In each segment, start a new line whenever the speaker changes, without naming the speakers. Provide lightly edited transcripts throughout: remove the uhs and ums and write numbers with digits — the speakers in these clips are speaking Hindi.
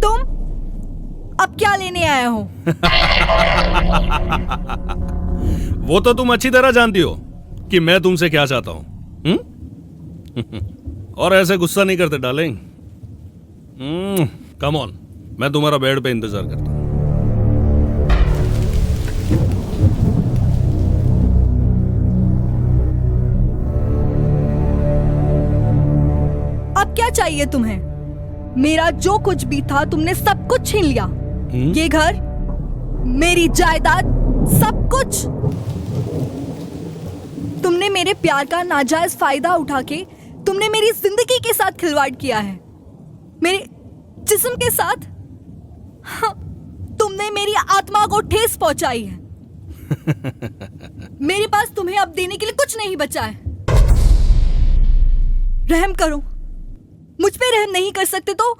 तुम अब क्या लेने आए हो?
वो तो तुम अच्छी तरह जानती हो कि मैं तुमसे क्या चाहता हूं। और ऐसे गुस्सा नहीं करते डार्लिंग। कम ऑन, मैं तुम्हारा बेड पे इंतजार करता हूं।
अब क्या चाहिए तुम्हें? मेरा जो कुछ भी था तुमने सब कुछ छीन लिया। ये घर, मेरी जायदाद, सब कुछ। तुमने मेरे प्यार का नाजायज फायदा उठा के तुमने मेरी जिंदगी के साथ खिलवाड़ किया है, मेरे जिस्म के साथ। हाँ, तुमने मेरी आत्मा को ठेस पहुंचाई है। मेरे पास तुम्हें अब देने के लिए कुछ नहीं बचा है। रहम करो, मुझ पे रहम नहीं कर सकते तो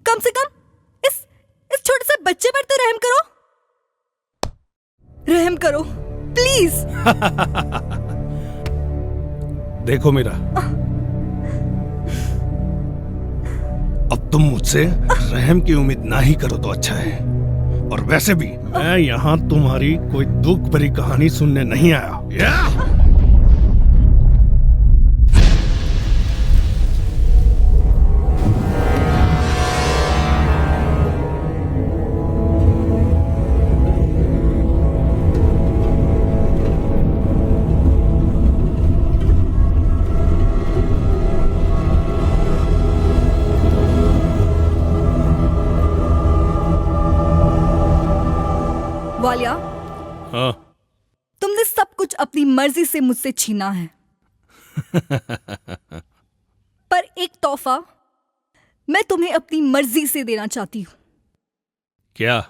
कम से कम इस छोटे से बच्चे पर तो रहम करो। रहम करो प्लीज।
देखो मीरा, अब तुम मुझसे रहम की उम्मीद ना ही करो तो अच्छा है। और वैसे भी मैं यहाँ तुम्हारी कोई दुख भरी कहानी सुनने नहीं आया।
वालिया,
हाँ।
तुमने सब कुछ अपनी मर्जी से मुझसे छीना है। पर एक तोहफा मैं तुम्हें अपनी मर्जी से देना चाहती हूं।
क्या?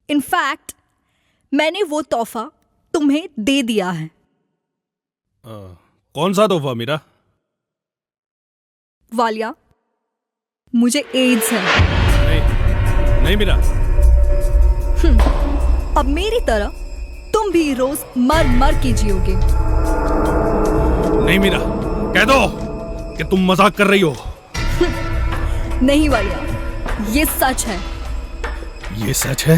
इनफैक्ट मैंने वो तोहफा तुम्हें दे दिया है।
कौन सा तोहफा मीरा?
वालिया, मुझे एड्स है।
नहीं, नहीं मीरा।
अब मेरी तरह तुम भी रोज मर मर के जियोगे।
नहीं मीरा, कह दो कि तुम मजाक कर रही हो।
नहीं वालिया, ये सच है।
ये सच है?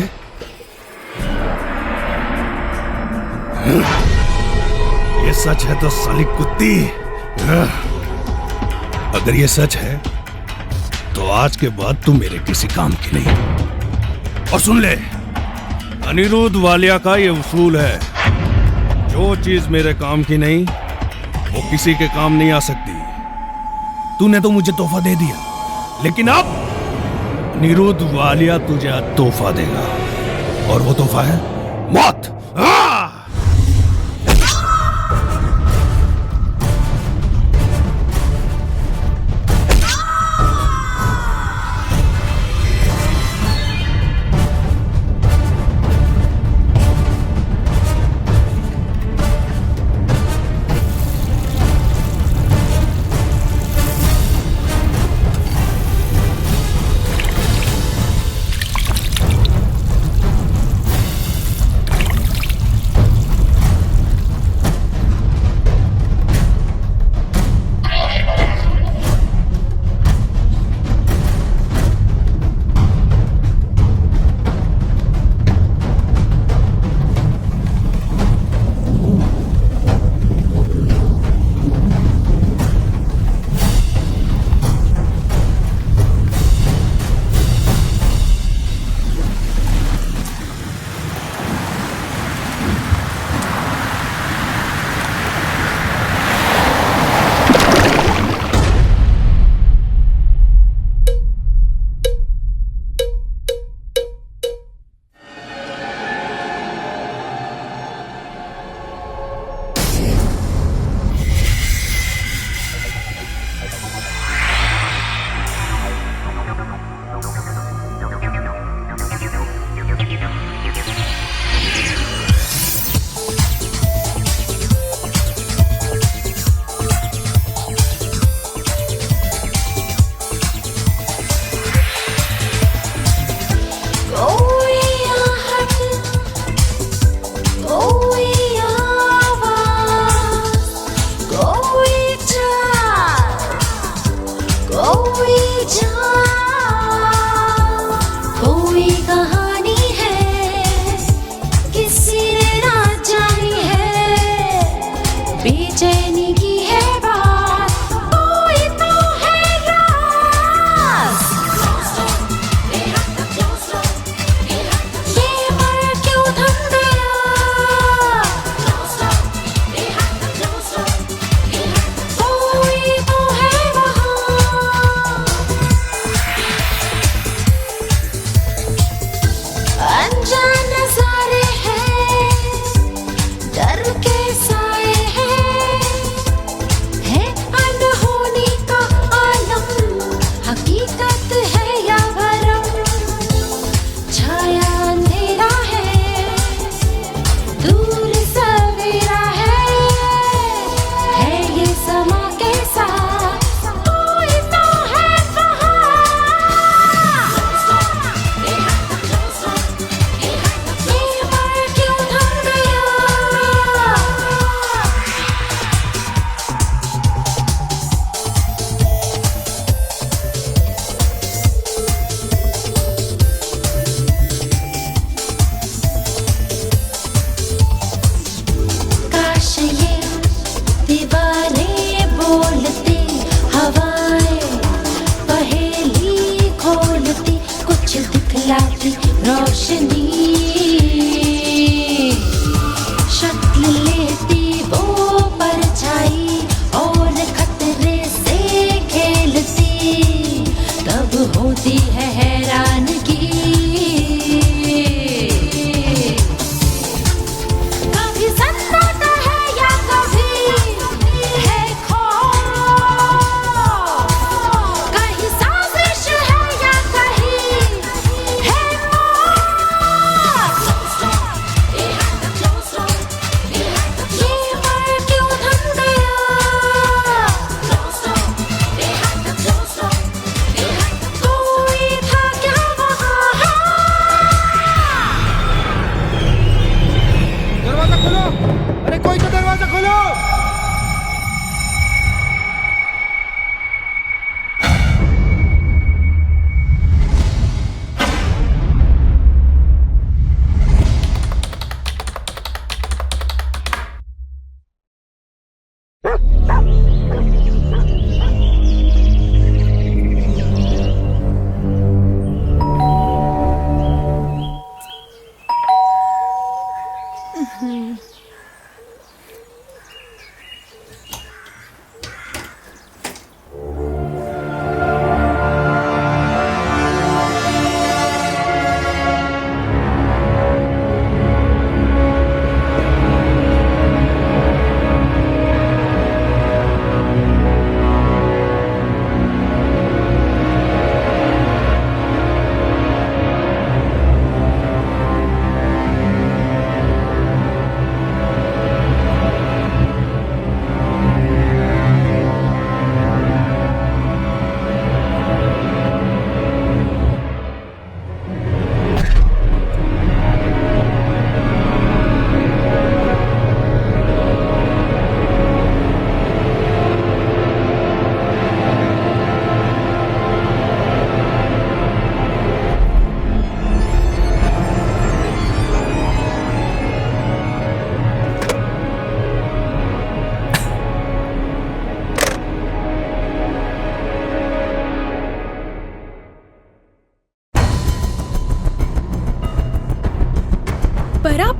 ये सच है तो साली कुत्ती, अगर ये सच है तो आज के बाद तू मेरे किसी काम की नहीं। और सुन ले, अनिरुद्ध वालिया का ये उसूल है, जो चीज मेरे काम की नहीं वो किसी के काम नहीं आ सकती। तूने तो मुझे तोहफा दे दिया, लेकिन अब अनिरुद्ध वालिया तुझे तोहफा देगा, और वो तोहफा है मौत।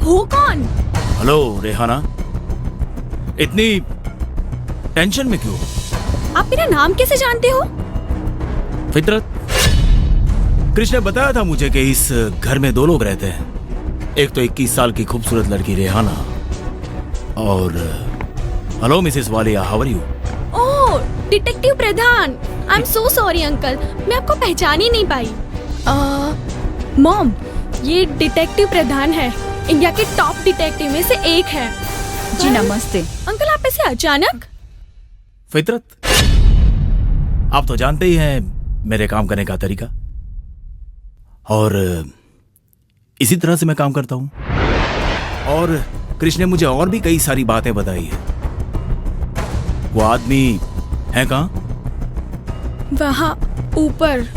हो कौन?
हेलो रेहाना, इतनी टेंशन में क्यों?
आप मेरा नाम कैसे जानते हो?
फितरत, कृष्ण ने बताया था मुझे कि इस घर में 2 लोग रहते हैं। एक तो 21 साल की खूबसूरत लड़की रेहाना और hello Mrs Walia, how are you?
Oh, detective Pradhan. I am so sorry uncle, मैं आपको पहचान ही नहीं पाई। मॉम, ये डिटेक्टिव प्रधान है, इंडिया के टॉप डिटेक्टिव में से एक है।
जी नमस्ते।
अंकल, आप ऐसे अचानक?
फितरत, आप तो जानते ही हैं मेरे काम करने का तरीका, और इसी तरह से मैं काम करता हूं। और कृष्ण ने मुझे और भी कई सारी बातें बताई है। वो आदमी है कहां?
वहाँ ऊपर।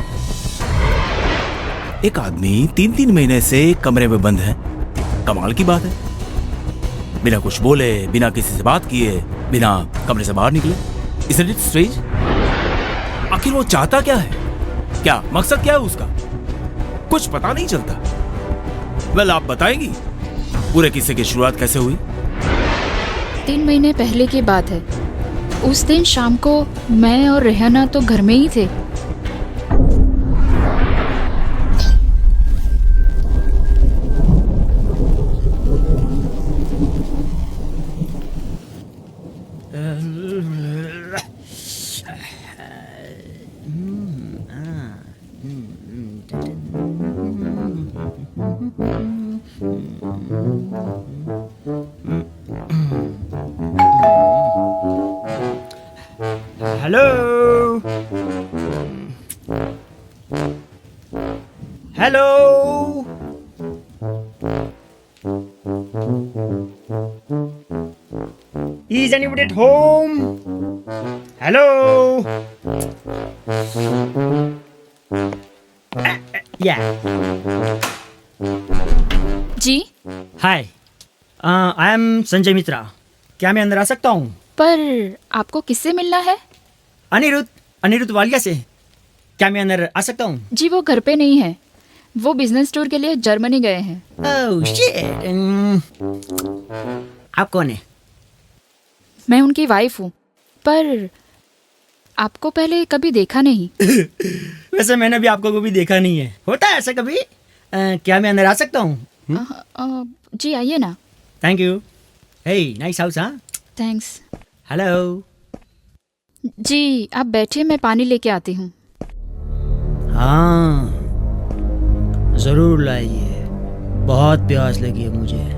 एक आदमी 3-3 महीने से कमरे में बंद है। कमाल की बात है, बिना कुछ बोले, बिना किसी से बात किए, बिना कमरे से बाहर निकले। Isn't it strange? आखिर वो चाहता क्या है? क्या मकसद क्या है उसका? कुछ पता नहीं चलता। वेल, आप बताएंगी पूरे किस्से की शुरुआत कैसे हुई?
3 महीने पहले की बात है। उस दिन शाम को मैं और रेहाना तो घर में ही थे।
Hello hello, is anybody at home? Hello, या
जी,
हाय, आई एम संजय मित्रा। क्या मैं अंदर आ सकता हूँ?
पर आपको किससे मिलना है?
अनिरुद्ध वालिया से। क्या मैं अंदर आ सकता हूँ?
जी, वो घर पे नहीं है। वो बिजनेस टूर के लिए जर्मनी गए हैं।
Oh shit. आप कौन है?
मैं उनकी वाइफ हूँ, पर आपको पहले कभी देखा नहीं।
वैसे मैंने भी आपको कभी देखा नहीं है। होता है ऐसा कभी? क्या मैं अंदर आ सकता हूँ?
जी आइए ना।
Thank you. Hey, nice house. हाँ,
थैंक्स।
हेलो।
जी आप बैठिए, मैं पानी लेके आती हूँ।
हाँ, जरूर लाइए, बहुत प्यास लगी है मुझे।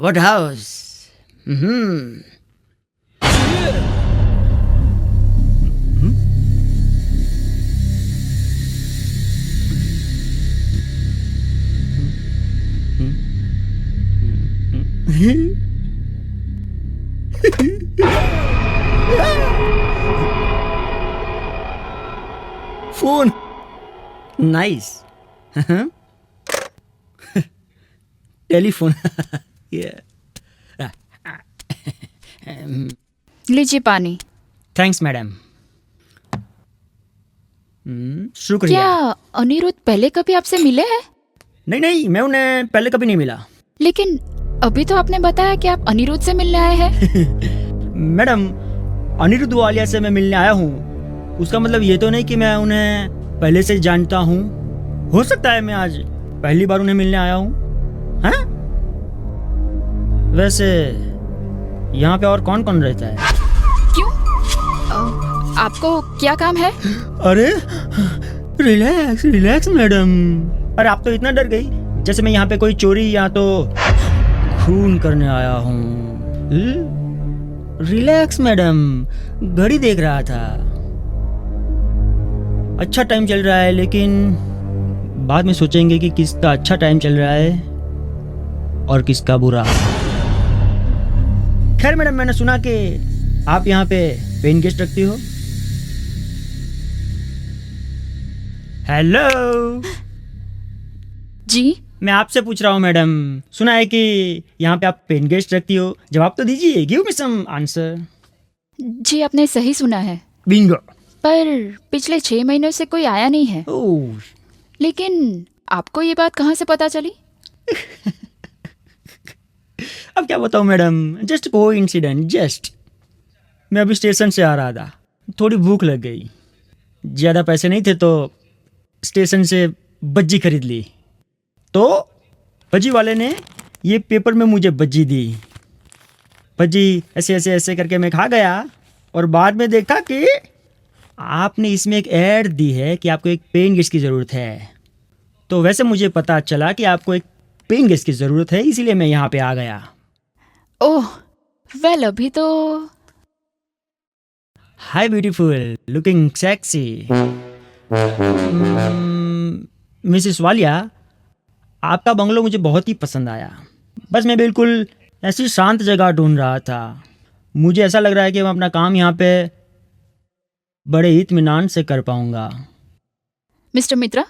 What house? Phone. Nice. Telephone. Yeah.
लीजिए पानी।
Thanks madam. शुक्रिया।
क्या अनिरुद्ध पहले कभी आपसे मिले हैं?
नहीं, मैं उन्हें पहले कभी नहीं मिला।
लेकिन अभी तो आपने बताया कि आप अनिरुद्ध से मिलने आए हैं।
मैडम, अनिरुद्ध वालिया से मैं मिलने आया हूँ, उसका मतलब ये तो नहीं कि मैं उन्हें पहले से जानता हूँ। हो सकता है मैं आज पहली बार उन्हें मिलने आया हूँ। हाँ? वैसे यहाँ पे और कौन कौन रहता है?
क्यों? आपको क्या काम है?
अरे रिलैक्स रिलैक्स मैडम। अरे आप तो इतना डर गई जैसे मैं यहाँ पे कोई चोरी या तो खून करने आया हूँ। रिलैक्स मैडम, घड़ी देख रहा था। अच्छा टाइम चल रहा है, लेकिन बाद में सोचेंगे कि किसका अच्छा टाइम चल रहा है और किसका बुरा। खैर मैडम, मैंने सुना कि आप यहाँ पे पेन गेस्ट रखती हो। हेलो
जी
मैं आपसे पूछ रहा हूँ मैडम, सुना है कि यहाँ पे आप पेन गेस्ट रखती हो। जवाब तो दीजिए, गिव मी सम आंसर।
जी आपने सही सुना है,
बिंगो।
पर पिछले 6 महीनों से कोई आया नहीं है।
ओह,
लेकिन आपको ये बात कहाँ से पता चली?
अब क्या बताऊँ मैडम, जस्ट कोइंसिडेंट। जस्ट मैं अभी स्टेशन से आ रहा था, थोड़ी भूख लग गई। ज़्यादा पैसे नहीं थे तो स्टेशन से बज्जी खरीद ली। तो बज्जी वाले ने ये पेपर में मुझे बज्जी दी। बज्जी ऐसे ऐसे ऐसे करके मैं खा गया और बाद में देखा कि आपने इसमें एक ऐड दी है कि आपको एक पेन गेस्ट की ज़रूरत है। तो वैसे मुझे पता चला कि आपको एक पेन गेस्ट की ज़रूरत है, इसीलिए मैं यहाँ पे आ गया।
ओह वेल, अभी तो
हाय beautiful, looking sexy. Mrs Walia, आपका बंगलो मुझे बहुत ही पसंद आया। बस मैं बिल्कुल ऐसी शांत जगह ढूंढ रहा था। मुझे ऐसा लग रहा है कि मैं अपना काम यहाँ पे बड़े इत्मीनान से कर पाऊंगा।
मिस्टर मित्रा,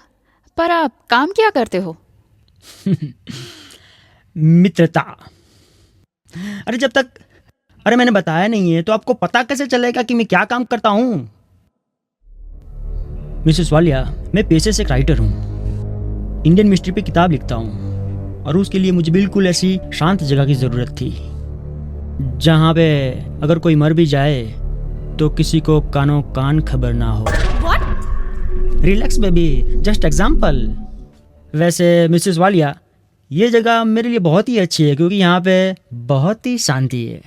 पर आप काम क्या करते हो?
मित्रता। अरे मैंने बताया नहीं है तो आपको पता कैसे चलेगा कि मैं क्या काम करता हूँ? मिसेस वालिया, मैं पेशे से एक राइटर हूँ। इंडियन मिस्ट्री पे किताब लिखता हूँ और उसके लिए मुझे बिल्कुल ऐसी शांत जगह की ज़रूरत थी जहाँ पे अगर कोई मर भी जाए तो किसी को कानों कान खबर ना हो। Relax baby, just example. वैसे मिसेस वालिया, ये जगह मेरे लिए बहुत ही अच्छी है क्योंकि यहाँ पे बहुत ही शांति है।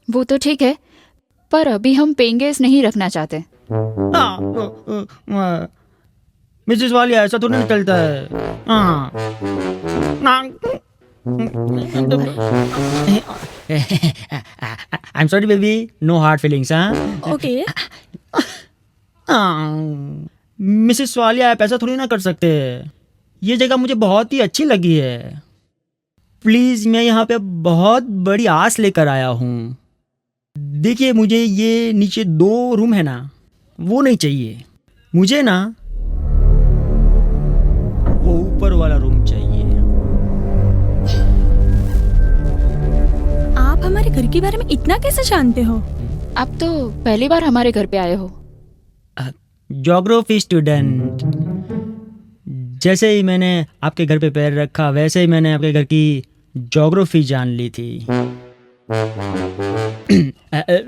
वो तो ठीक है, पर अभी हम पेइंग गेस्ट नहीं रखना चाहते।
मिसेस वालिया, ऐसा थोड़ी ना चलता है। I am sorry baby, no hard feelings.
Okay,
Mrs Walia, आप ऐसा थोड़ी ना कर सकते। ये जगह मुझे बहुत ही अच्छी लगी है। प्लीज, मैं यहाँ पे बहुत बड़ी आस लेकर आया हूँ। देखिए, मुझे ये नीचे 2 रूम है ना, वो नहीं चाहिए। मुझे ना वो ऊपर वाला रूम चाहिए।
आप हमारे घर के बारे में इतना कैसे जानते हो?
आप तो पहली बार हमारे घर पे आए हो।
Geography student. जैसे ही मैंने आपके घर पे पैर रखा वैसे ही मैंने आपके घर की ज्योग्राफी जान ली थी।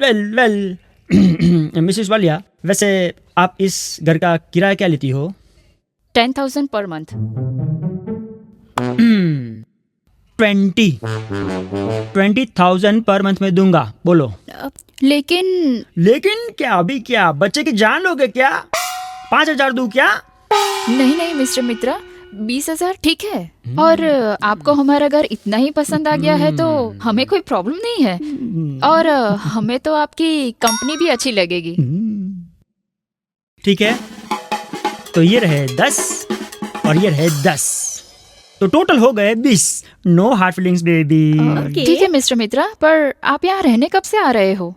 वेल मिसेस वालिया, वैसे आप इस घर का किराया क्या लेती हो?
10,000 पर मंथ।
20,000 पर मंथ में दूंगा। बोलो।
लेकिन
क्या? अभी क्या बच्चे की जान लोगे क्या? 5,000 दूं क्या?
नहीं मिस्टर मित्रा, 20,000 ठीक है। और आपको हमारा घर इतना ही पसंद आ गया है तो हमें कोई प्रॉब्लम नहीं है। और हमें तो आपकी कंपनी भी अच्छी लगेगी।
ठीक है, तो ये रहे 10 और ये रहे 10, तो टोटल हो गए 20। No hard feelings baby.
Okay.
ठीक है मिस्टर मित्रा, पर आप यहाँ रहने कब से आ रहे हो?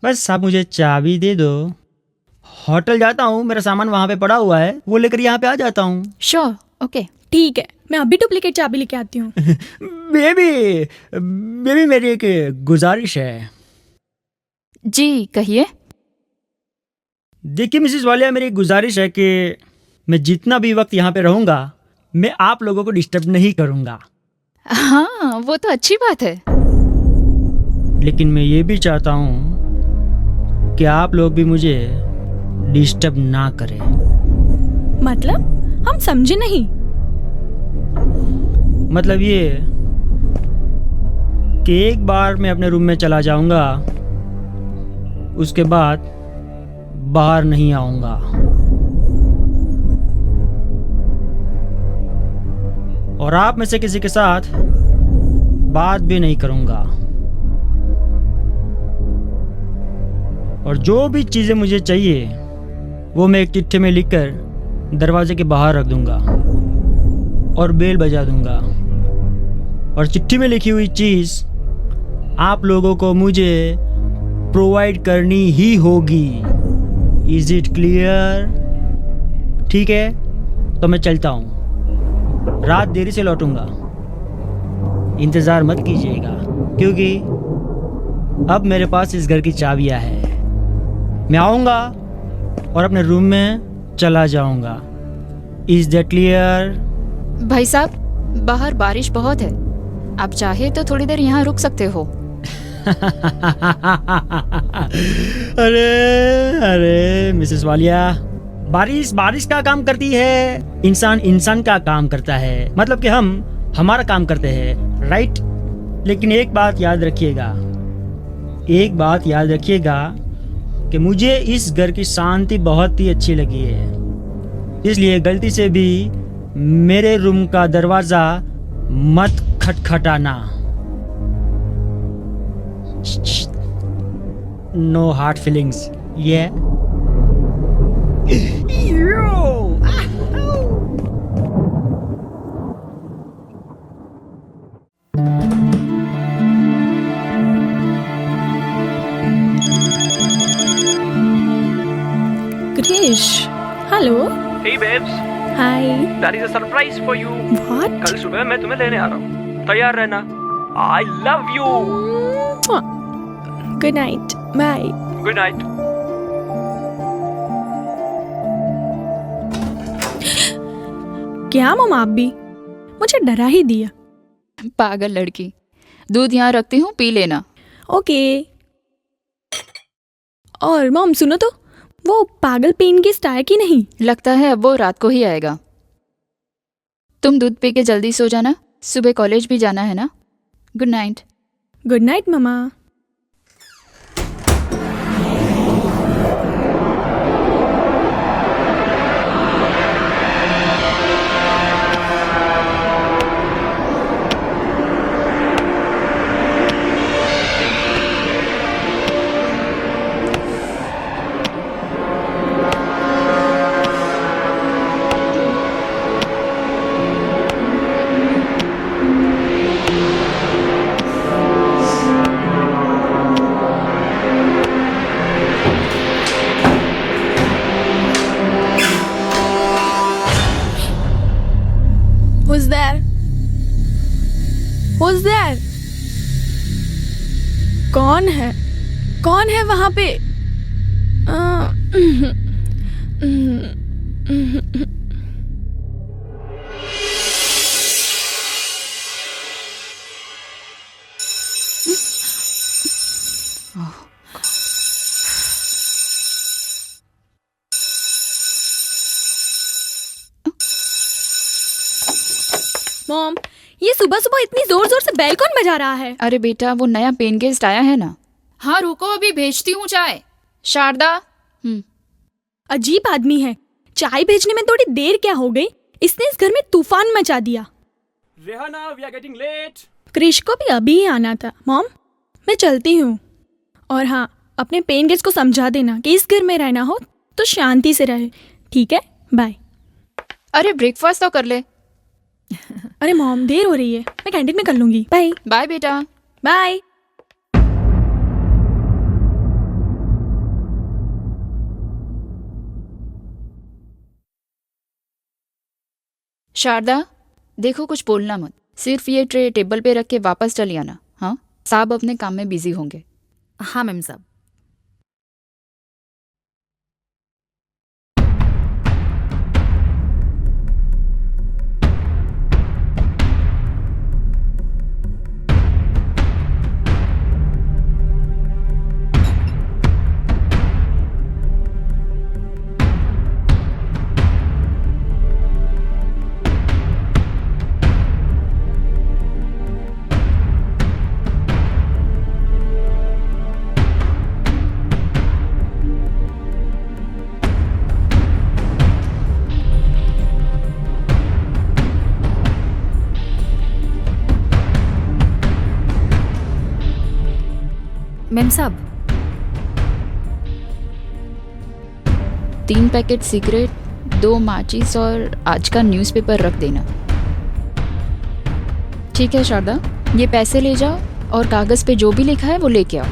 बस आप मुझे चाबी दे दो, होटल जाता हूँ, मेरा सामान वहाँ पे पड़ा हुआ है, वो लेकर यहाँ पे आ जाता हूँ।
Sure, okay.
ठीक है, मैं अभी डुप्लीकेट चाबी लेके आती हूँ।
बेबी मेरी एक गुजारिश है।
जी कहिए।
देखिए मिसेस वालिया, मेरी एक गुजारिश है कि मैं जितना भी वक्त यहाँ पे रहूँगा मैं आप लोगों को डिस्टर्ब नहीं करूँगा।
हाँ, वो तो अच्छी बात है।
लेकिन मैं ये भी चाहता हूँ कि आप लोग भी मुझे डिस्टर्ब ना करें।
मतलब? हम समझे नहीं।
मतलब ये कि एक बार मैं अपने रूम में चला जाऊंगा, उसके बाद बाहर नहीं आऊंगा। और आप में से किसी के साथ बात भी नहीं करूंगा। और जो भी चीजें मुझे चाहिए वो मैं एक चिट्ठी में लिखकर दरवाजे के बाहर रख दूंगा और बेल बजा दूंगा। और चिट्ठी में लिखी हुई चीज आप लोगों को मुझे प्रोवाइड करनी ही होगी। Is it clear? ठीक है, तो मैं चलता हूँ। रात देरी से लौटूंगा, इंतज़ार मत कीजिएगा, क्योंकि अब मेरे पास इस घर की चाबियाँ हैं। मैं आऊँगा और अपने रूम में चला जाऊँगा। Is that clear?
भाई साहब, बाहर बारिश बहुत है, आप चाहे तो थोड़ी देर यहाँ रुक सकते हो।
अरे अरे मिसेस वालिया, बारिश बारिश का काम करती है, इंसान इंसान का काम करता है। मतलब कि हम हमारा काम करते हैं, राइट? लेकिन एक बात याद रखिएगा कि मुझे इस घर की शांति बहुत ही अच्छी लगी है, इसलिए गलती से भी मेरे रूम का दरवाजा मत खटखटाना। नो हार्ड फीलिंग्स, ये
Krish, hello.
Hey babes,
hi.
that is a surprise for you.
What?
कल सुबह मैं तुम्हें लेने आ रहा हूँ, तैयार रहना। I love you.
Good night, bye.
Good night.
क्या मम, आप भी मुझे डरा ही दिया।
पागल लड़की, दूध यहाँ रखती हूँ, पी लेना।
ओके। और मॉम सुनो तो, वो पागल पेन गेस्ट आया कि नहीं?
लगता है अब वो रात को ही आएगा। तुम दूध पी के जल्दी सो जाना, सुबह कॉलेज भी जाना है ना। Good night.
Good night mama. Who's there? Who's there? कौन है? कौन है वहां पे? मॉम, ये सुबह सुबह इतनी जोर जोर से बेल कौन बजा रहा है?
अरे बेटा, वो नया पेन गेस्ट आया है ना। हाँ रुको, अभी भेजती हूँ चाय। शारदा।
अजीब आदमी है, चाय भेजने में थोड़ी देर क्या हो गई, इसने इस घर में तूफान मचा दिया।
Rihanna, we are getting late.
Krrish को भी अभी ही आना था। मॉम, मैं चलती हूँ। और हाँ, अपने पेन गेस्ट को समझा देना कि इस घर में रहना हो तो शांति से रहे, ठीक है? बाय।
अरे ब्रेकफास्ट तो कर ले।
अरे मॉम, देर हो रही है, मैं कैंटीन में कर लूंगी। बाय।
बाय बेटा।
बाय।
शारदा, देखो कुछ बोलना मत, सिर्फ ये ट्रे टेबल पे रख के वापस चली आना। हाँ, साहब अपने काम में बिजी होंगे।
हाँ मैम साहब।
मैम साहब
3 पैकेट सिगरेट, 2 माचिस और आज का न्यूज़पेपर रख देना। ठीक है शारदा, ये पैसे ले जाओ और कागज पे जो भी लिखा है वो लेके आओ।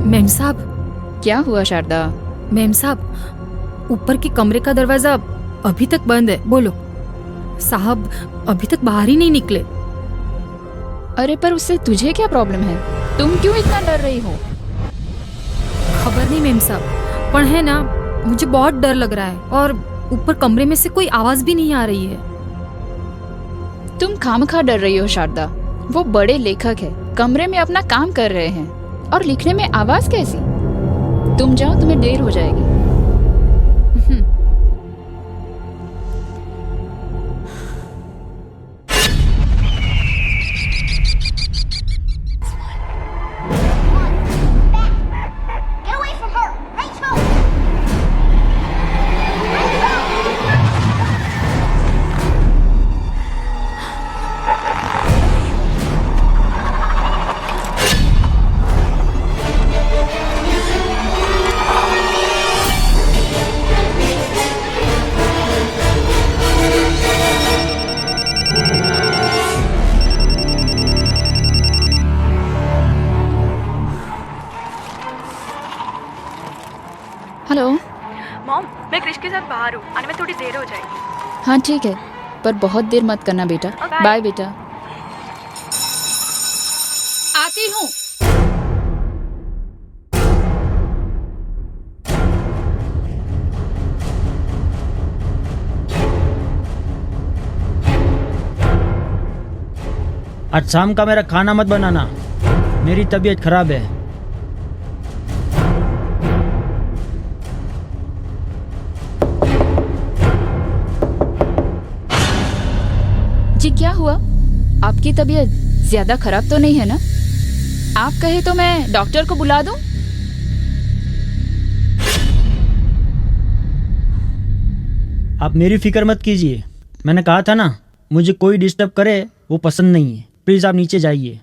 मैम साहब,
क्या हुआ शारदा?
मैम साहब, ऊपर के कमरे का दरवाजा अभी तक बंद है। बोलो, साहब अभी तक बाहर ही नहीं निकले।
अरे पर उससे तुझे क्या प्रॉब्लम है? तुम क्यों इतना डर रही हो?
खबर नहीं मैम साहब, पर है ना, मुझे बहुत डर लग रहा है और ऊपर कमरे में से कोई आवाज भी नहीं आ रही है।
तुम खामखा डर रही हो शारदा। वो बड़े लेखक है, कमरे में अपना काम कर रहे हैं और लिखने में आवाज कैसी? तुम जाओ, तुम्हें देर हो जाएगी।
Get away from her! Rachel!
Hello.
Mom, मैं क्रिश के साथ बाहर हूँ, आने में थोड़ी देर हो जाएगी।
हाँ ठीक है, पर बहुत देर मत करना बेटा। बाय बेटा। आती हूँ।
आज शाम का मेरा खाना मत बनाना, मेरी तबीयत खराब है।
जी क्या हुआ? आपकी तबीयत ज्यादा खराब तो नहीं है ना? आप कहे तो मैं डॉक्टर को बुला दूं?
आप मेरी फिक्र मत कीजिए, मैंने कहा था ना, मुझे कोई डिस्टर्ब करे वो पसंद नहीं है। प्लीज आप नीचे जाइए।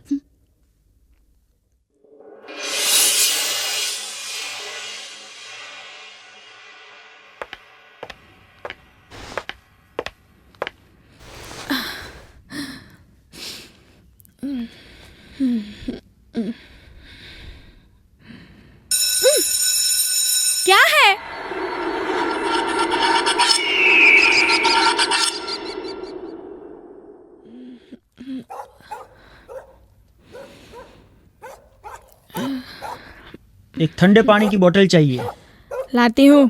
क्या है?
एक ठंडे पानी की बोतल चाहिए।
लाती हूँ।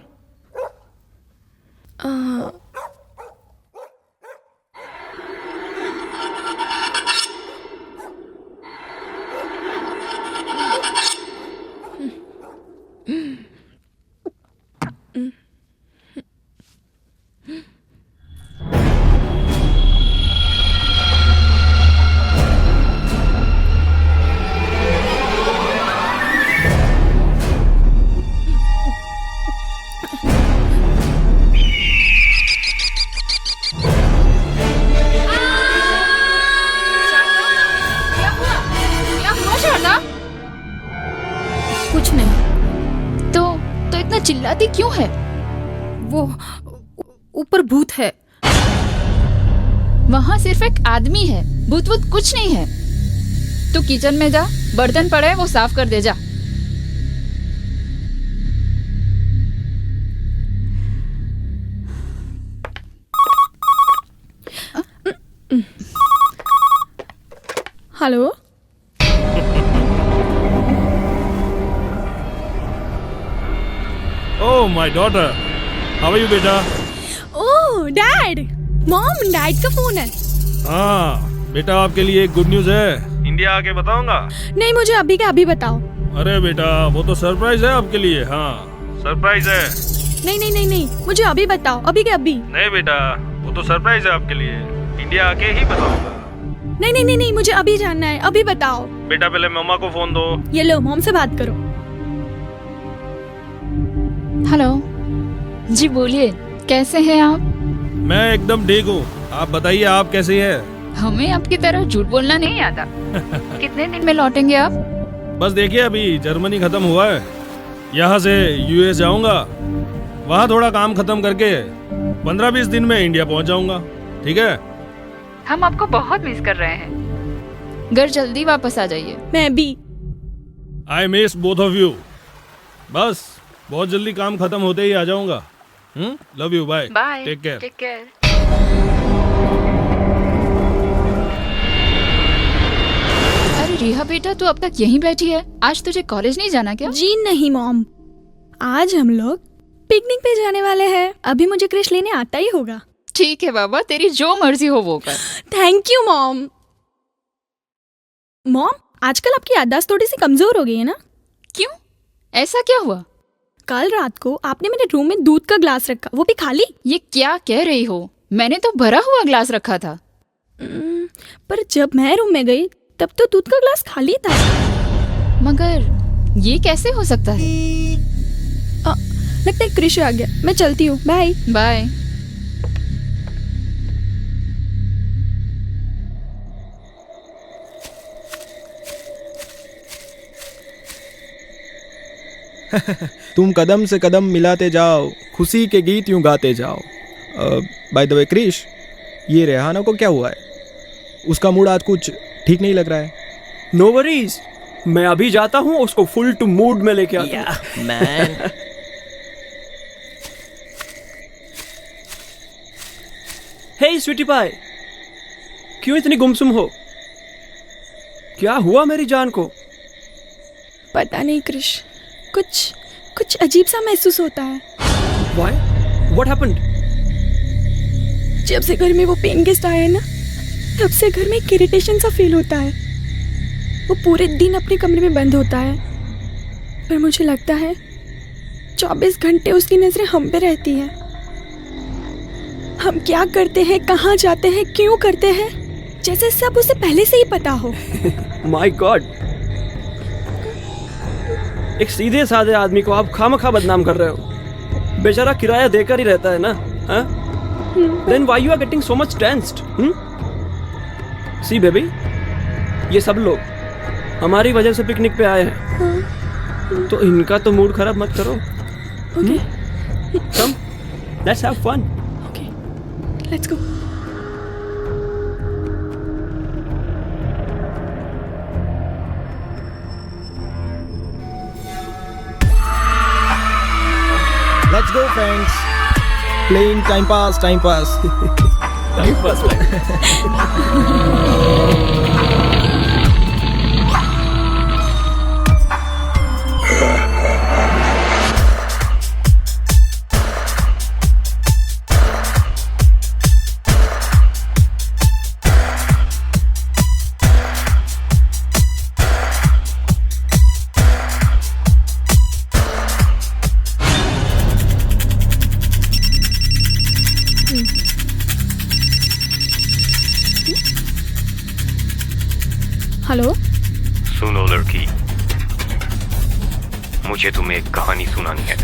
कुछ नहीं।
तो इतना चिल्लाती क्यों है?
वो ऊपर भूत है।
वहाँ सिर्फ एक आदमी है, भूत वूत कुछ नहीं है। तू किचन में जा, बर्तन पड़े हैं वो साफ कर दे जा।
Hello.
Oh, my daughter. How are you, बेटा?
ओह डैड, मॉम, डैड का फोन है।
हाँ बेटा, आपके लिए एक गुड न्यूज है। इंडिया आके बताऊंगा।
नहीं, मुझे अभी के अभी बताओ।
अरे बेटा, वो तो सरप्राइज है आपके लिए। हाँ सरप्राइज है।
नहीं नहीं नहीं नहीं, मुझे अभी बताओ, अभी के अभी।
नहीं बेटा, वो तो सरप्राइज है आपके लिए। इंडिया आके ही बताऊंगा।
नहीं नहीं नहीं नहीं, मुझे अभी जानना है, अभी बताओ।
बेटा पहले मम्मा को फोन दो।
ये लो, मॉम से बात करो।
हेलो जी, बोलिए कैसे हैं आप?
मैं एकदम ठीक हूँ। आप बताइए, आप कैसे हैं?
हमें आपकी तरह झूठ बोलना नहीं आता। कितने दिन में लौटेंगे आप?
बस देखिए, अभी जर्मनी खत्म हुआ है, यहाँ से यूएस जाऊंगा, वहाँ थोड़ा काम खत्म करके 15-20 दिन में इंडिया पहुँच जाऊंगा। ठीक है?
हम आपको बहुत मिस कर रहे हैं। घर जल्दी वापस आ जाइए।
मैं भी।
I miss both of you. बस बहुत जल्दी काम खत्म होते ही आ जाऊंगा। Love you, bye
bye,
take care.
Take care. अरे रिहा बेटा, तू अब तक यहीं बैठी है? आज तुझे कॉलेज नहीं जाना क्या?
जी नहीं मॉम, आज हम लोग पिकनिक पे जाने वाले हैं। अभी मुझे क्रिश लेने आता ही होगा।
ठीक है बाबा, तेरी जो मर्जी हो वो कर।
Thank you mom. मॉम, आजकल आपकी याददाश्त थोड़ी सी कमजोर हो गई है ना?
क्यों, ऐसा क्या हुआ?
कल रात को आपने मेरे रूम में दूध का ग्लास रखा, वो भी खाली।
ये क्या कह रही हो? मैंने तो भरा हुआ ग्लास रखा था।
पर जब मैं रूम में गई तब तो दूध का ग्लास खाली था।
मगर ये कैसे हो सकता है?
लगता है क्रिश आ गया। मैं चलती हूँ, बाय
बाय।
तुम कदम से कदम मिलाते जाओ, खुशी के गीत यूं गाते जाओ। बाय द वे क्रिश, ये रेहाना को क्या हुआ है? उसका मूड आज कुछ ठीक नहीं लग रहा है।
नो वरीज, मैं अभी जाता हूँ, उसको फुल टू मूड में लेके आता हूँ।
मैन
हे स्वीटी पाई, क्यों इतनी गुमसुम हो? क्या हुआ मेरी जान को?
पता नहीं क्रिश, कुछ अजीब सा महसूस होता है।
Why? What happened?
जब से घर में वो पेन गेस्ट आए हैं ना, तब से घर में एक इरिटेशन सा फील होता है। वो पूरे दिन अपने कमरे में बंद होता है, पर मुझे लगता है 24 घंटे उसकी नजरें हम पे रहती हैं। हम क्या करते हैं, कहाँ जाते हैं, क्यों करते हैं, जैसे सब उसे पहले से ही पता हो।
My God! एक सीधे साधे आदमी को आप खामखा बदनाम कर रहे हो। बेचारा किराया देकर ही रहता है ना, हाँ? Then why you are getting so much tensed? See baby, ये सब लोग हमारी वजह से पिकनिक पे आए हैं, तो इनका तो मूड खराब मत करो। Come, let's have fun.
Okay, let's go.
Let's go friends, playing time pass.
Time pass,
hello,
सुनो लड़की, मुझे तुम्हें एक कहानी सुनानी है।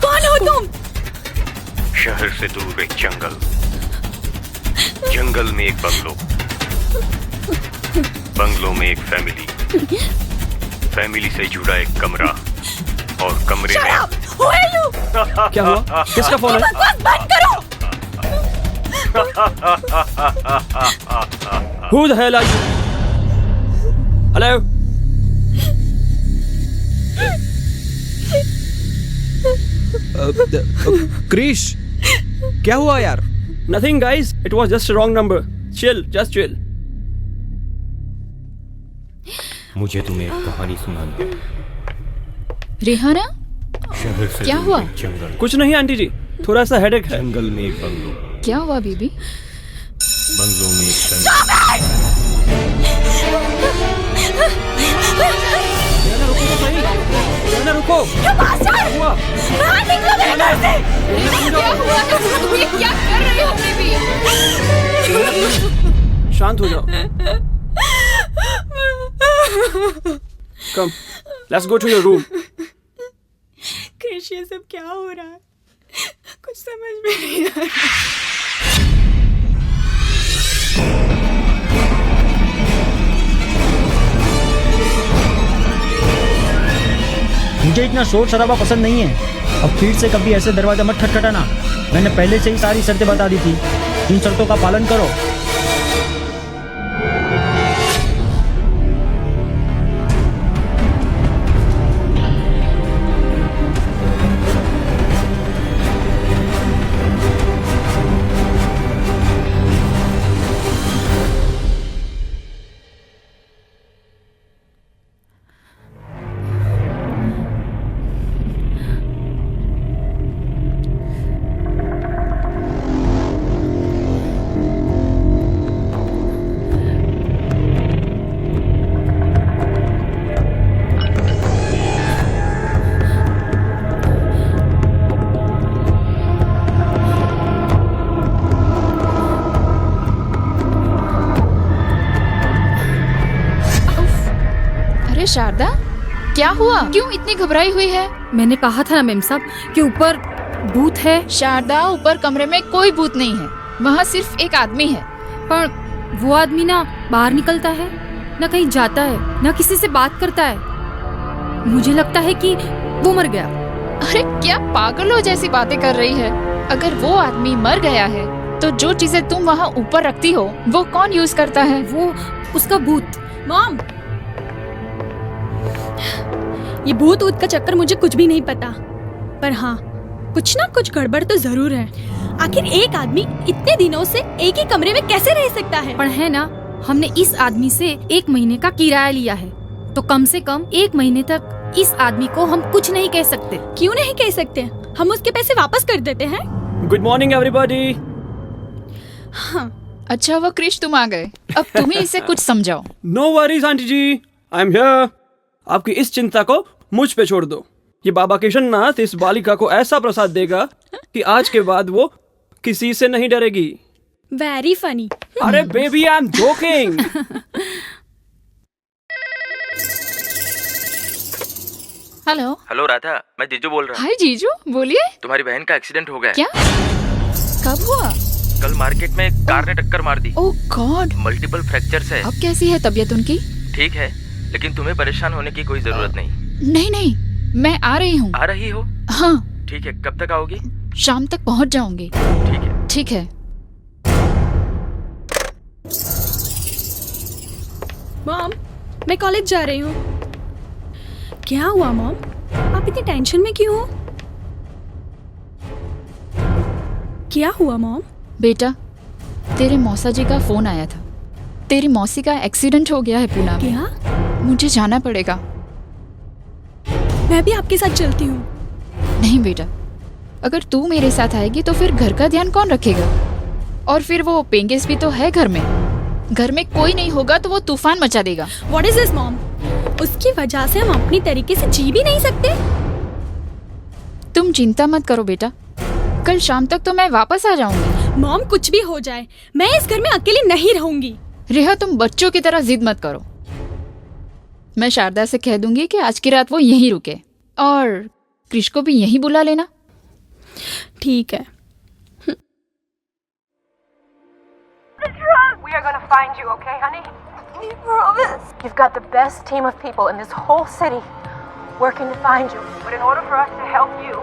कौन हो तुम?
शहर से दूर एक जंगल, जंगल में एक बंगलो, बंगलो में एक फैमिली, फैमिली से जुड़ा एक कमरा, और कमरे में
Who are you?
क्या हुआ? किसका फोन है?
बकवास बंद करो।
Who the hell are you? Hello?
Krrish, क्या हुआ यार?
Nothing guys, it was just a wrong number. Chill, just chill.
मुझे तुम्हें एक कहानी सुनानी है।
रेहाना,
शहर से
क्या
दूर
हुआ?
एक जंगल,
कुछ नहीं आंटी जी, थोड़ा सा हेडेक है।
जंगल में एक बंगलो,
क्या हुआ बेबी?
बंगलों में एक शन
रहना रुको तो सही, रहना रुको। क्या हुआ?
क्या हुआ? ये क्या कर रहे हो बेबी?
शांत हो जाओ। Come, let's go to your room.
Krish, ये सब क्या हो रहा है? कुछ समझ में नहीं आ रहा।
मुझे इतना शोर शराबा पसंद नहीं है। अब फिर से कभी ऐसे दरवाजा मत खटखटाना। मैंने पहले से ही सारी शर्तें बता दी थी। इन शर्तों का पालन करो।
शारदा, क्या हुआ? क्यों इतनी घबराई हुई है?
मैंने कहा था ना मैम साहब कि ऊपर भूत है।
शारदा, ऊपर कमरे में कोई भूत नहीं है। वहाँ सिर्फ एक आदमी है।
पर वो आदमी ना बाहर निकलता है, ना कहीं जाता है, ना किसी से बात करता है। मुझे लगता है कि वो मर गया।
अरे क्या पागलों जैसी बातें कर रही है? अगर वो आदमी मर गया है तो जो चीजें तुम वहाँ ऊपर रखती हो वो कौन यूज करता है?
वो उसका भूत। मॉम, ये भूत ऊत का चक्कर मुझे कुछ भी नहीं पता, पर हाँ कुछ ना कुछ गड़बड़ तो जरूर है। आखिर एक आदमी इतने दिनों से एक ही कमरे में कैसे रह सकता है? पर है ना, हमने इस आदमी से 1 महीने का किराया लिया है, तो कम से कम 1 महीने तक इस आदमी को हम कुछ नहीं कह सकते। क्यों नहीं कह सकते? हम उसके पैसे वापस कर देते हैं।
Good morning everybody.
हाँ।
अच्छा वो क्रिश, तुम आ गए। अब तुम ही इसे कुछ समझाओ।
No worries aunty ji, I am here. आपकी इस चिंता को मुझ पे छोड़ दो। ये बाबा केशरनाथ इस बालिका को ऐसा प्रसाद देगा कि आज के बाद वो किसी से नहीं डरेगी।
Very funny.
अरे baby, I am joking.
Hello.
Hello Radha, मैं जीजू बोल रहा हूँ।
हाय जीजू, बोलिए।
तुम्हारी बहन का एक्सीडेंट हो गया।
क्या? कब हुआ?
कल मार्केट में कार ने टक्कर मार दी।
ओह गॉड।
मल्टीपल फ्रैक्चर्स है।
अब कैसी है तबीयत उनकी?
ठीक है, लेकिन तुम्हें परेशान होने की कोई जरूरत नहीं।
नहीं नहीं, मैं आ रही हूँ।
आ रही हो?
हाँ।
ठीक है, कब तक आओगी?
शाम तक पहुँच जाऊंगी।
ठीक है।
ठीक है।
मॉम, मैं कॉलेज जा रही हूँ। क्या हुआ मॉम? आप इतनी टेंशन में क्यों हो? क्या हुआ मॉम?
बेटा, तेरे मौसा जी का फोन आया था। तेरी मौसी का एक्सीडेंट हो गया है पूना में।
क्या?
मुझे जाना पड़ेगा।
मैं भी आपके साथ चलती हूँ।
नहीं बेटा, अगर तू मेरे साथ आएगी तो फिर घर का ध्यान कौन रखेगा? और फिर वो पेंगेस भी तो है घर में। घर में कोई नहीं होगा तो वो तूफान मचा देगा।
What is this mom? उसकी वजह से हम अपनी तरीके से जी भी नहीं सकते।
तुम चिंता मत करो बेटा, कल शाम तक तो मैं वापस आ जाऊंगी।
मॉम, कुछ भी हो जाए मैं इस घर में अकेली नहीं रहूंगी।
रेहा, तुम बच्चों की तरह जिद मत करो। मैं शारदा से कह दूंगी कि आज की रात वो यहीं रुके, और क्रिश को भी यहीं बुला लेना।
ठीक है।
We are going to find you, okay, honey? You promise? You've got the best team of people in this whole city working to find you. But in order for us to help you,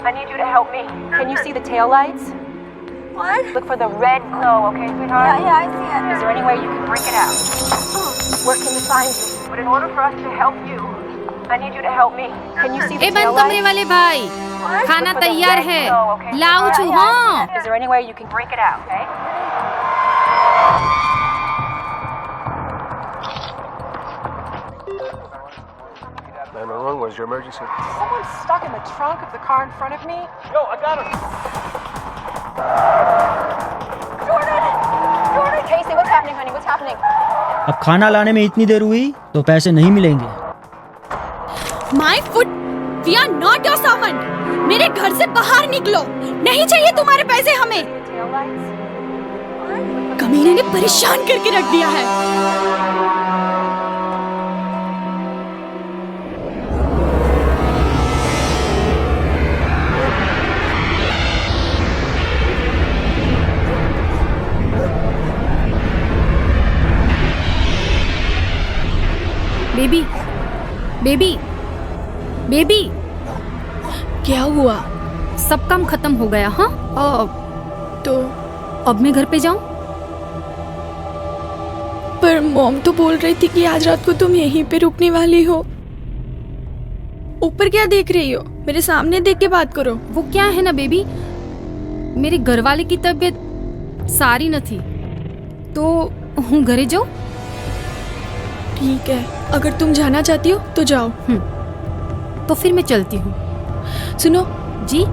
I need you to help me. Can you see the tail lights? What? Look for the red glow, okay, sweetheart? Yeah, I see it. Is there any way you can break it out? Working to find you. But in order for us to help you, I need you to help me. Can you see the tail
बंद कमरे
lights?
वाले भाई, खाना तैयार है। लाओ चूहा।
Is there any way you can break it out, okay?
911, what is your emergency?
Someone's stuck in the trunk of the car in front of me.
Yo, I got him!
Jordan!
अब खाना लाने में इतनी देर हुई तो पैसे नहीं मिलेंगे।
My foot, we are not your servant. मेरे घर से बाहर निकलो, नहीं चाहिए तुम्हारे पैसे हमें। कमीने ने परेशान करके रख दिया है।
बेबी, बेबी, बेबी,
क्या हुआ?
सब काम खत्म हो गया? हाँ,
तो
अब मैं घर पे जाऊं?
पर मॉम तो बोल रही थी कि आज रात को तुम यहीं पे रुकने वाली हो। ऊपर क्या देख रही हो? मेरे सामने देख के बात करो।
वो क्या है ना बेबी, मेरे घर वाले की तबीयत सारी न थी, तो हूँ घरे जाओ।
ठीक है, अगर तुम जाना चाहती हो तो जाओ।
तो फिर मैं चलती हूँ।
सुनो
जी,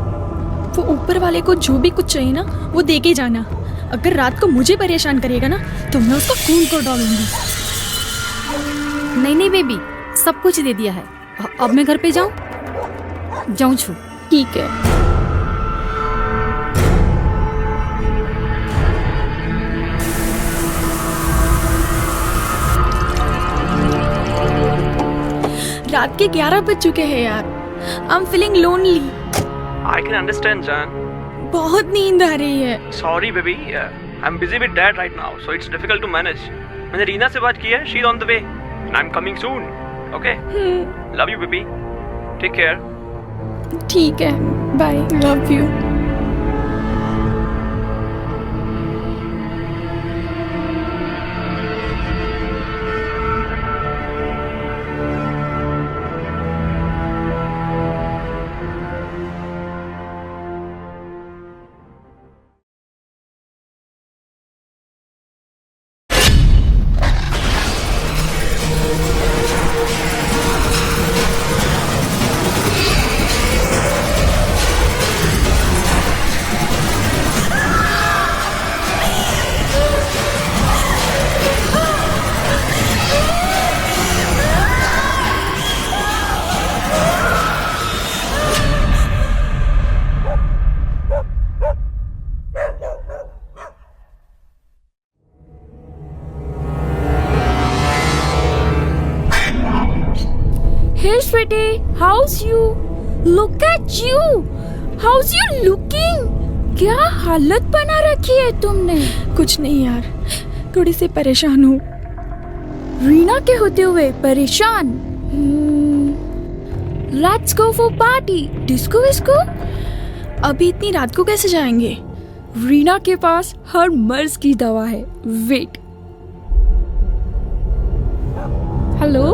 वो ऊपर वाले को जो भी कुछ चाहिए ना वो दे के जाना। अगर रात को मुझे परेशान करेगा ना तो मैं उसको खून को डालूंगी।
नहीं नहीं बेबी, सब कुछ दे दिया है। अब मैं घर पे जाऊं? जाऊं छू।
ठीक है। रात के 11 बज चुके हैं यार। I am feeling lonely.
I can understand, Jan.
बहुत नींद आ रही है।
Sorry, baby. I'm busy with dad right now, so it's difficult to manage. मैंने रीना से बात की है. She's on the way, and I'm coming soon. Okay? Love you, baby. Take care.
ठीक है, बाय। Love you.
Hey sweetie, how's you? Look at you. How's you looking? क्या हालत बना रखी है तुमने?
कुछ नहीं यार, थोड़ी सी परेशान हूँ।
रीना के होते हुए परेशान? Let's go for party. Disco visco?
अभी इतनी रात को कैसे जाएंगे?
रीना के पास हर मर्ज की दवा है। वेट। हेलो?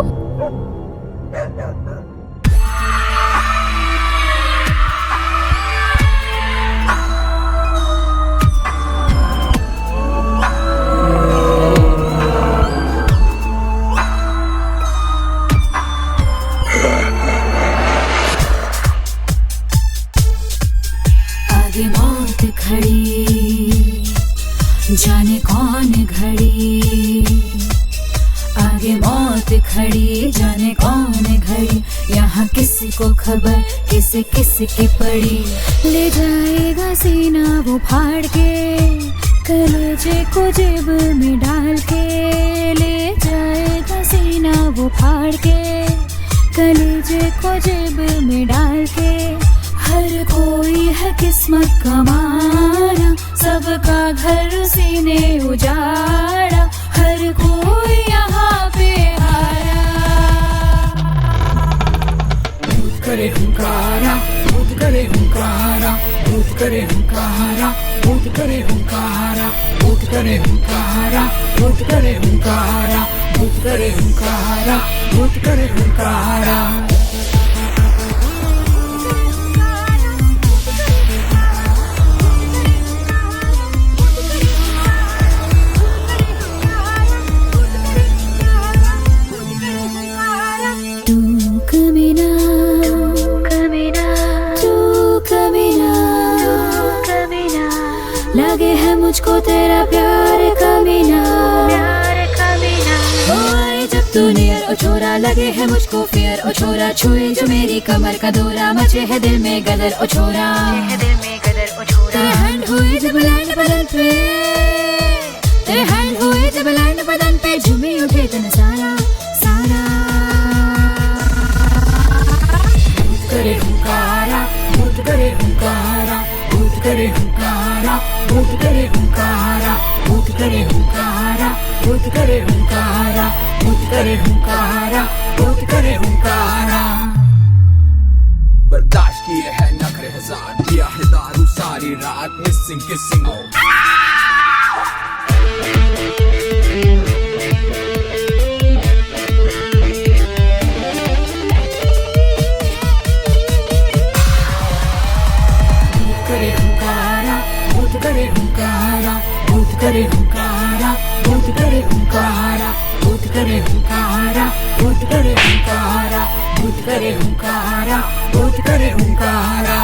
आगे मौत खड़ी, जाने कौन घड़ी। आगे मौत खड़ी, जाने कौन घड़ी। यहाँ किसी को खबर किसी किसी की पड़ी। ले जाएगा सीना वो फाड़ के, कलेजे को जेब में डाल के। ले जाएगा सीना वो फाड़ के, कलेजे को जेब में डाल के। हर कोई है किस्मत का मारा, सबका घर उसी ने उजाड़ा। हर कोई यहाँ पे आया। भूत करे हुंकारा, भूत करे हुंकारा, भूत करे हुंकारा, भूत करे हुंकारा, भूत करे हुंकारा, भूत करे हुंकारा, भूत करे हुंकारा, भूत करे हुंकारा। लगे है मुझको तेरा प्यार कमीना, प्यार कमीना। तू नियर ओ छोरा लगे है मुझको फियर ओ छोरा छुए जो मेरी कमर का दौरा मचे है दिल में गदर ओ छोरा तेरे हैंड हुए जब लैंड बदन पे तेरे हैंड हुए जब लैंड बदन पे झूमी उठे तन सारा सारा भूत करे हुंकारा भूत करे हुंकारा भूत करे हुंकारा भूत करे हुंकारा भूत करे हुंकारा भूत करे हुंकारा भूत करे हुंकारा भूत करे हुंकारा
बर्दाश्त किए है नखरे हजार पिया है दारू सारी रात मिसिंग किसिंग
करे हुंकारा भूत करे हुंकारा भूत करे हुंकारा भूत करे हुंकारा भूत करे हुंकारा भूत करे हुंकारा भूत करे हुंकारा भूत करे हुंकारा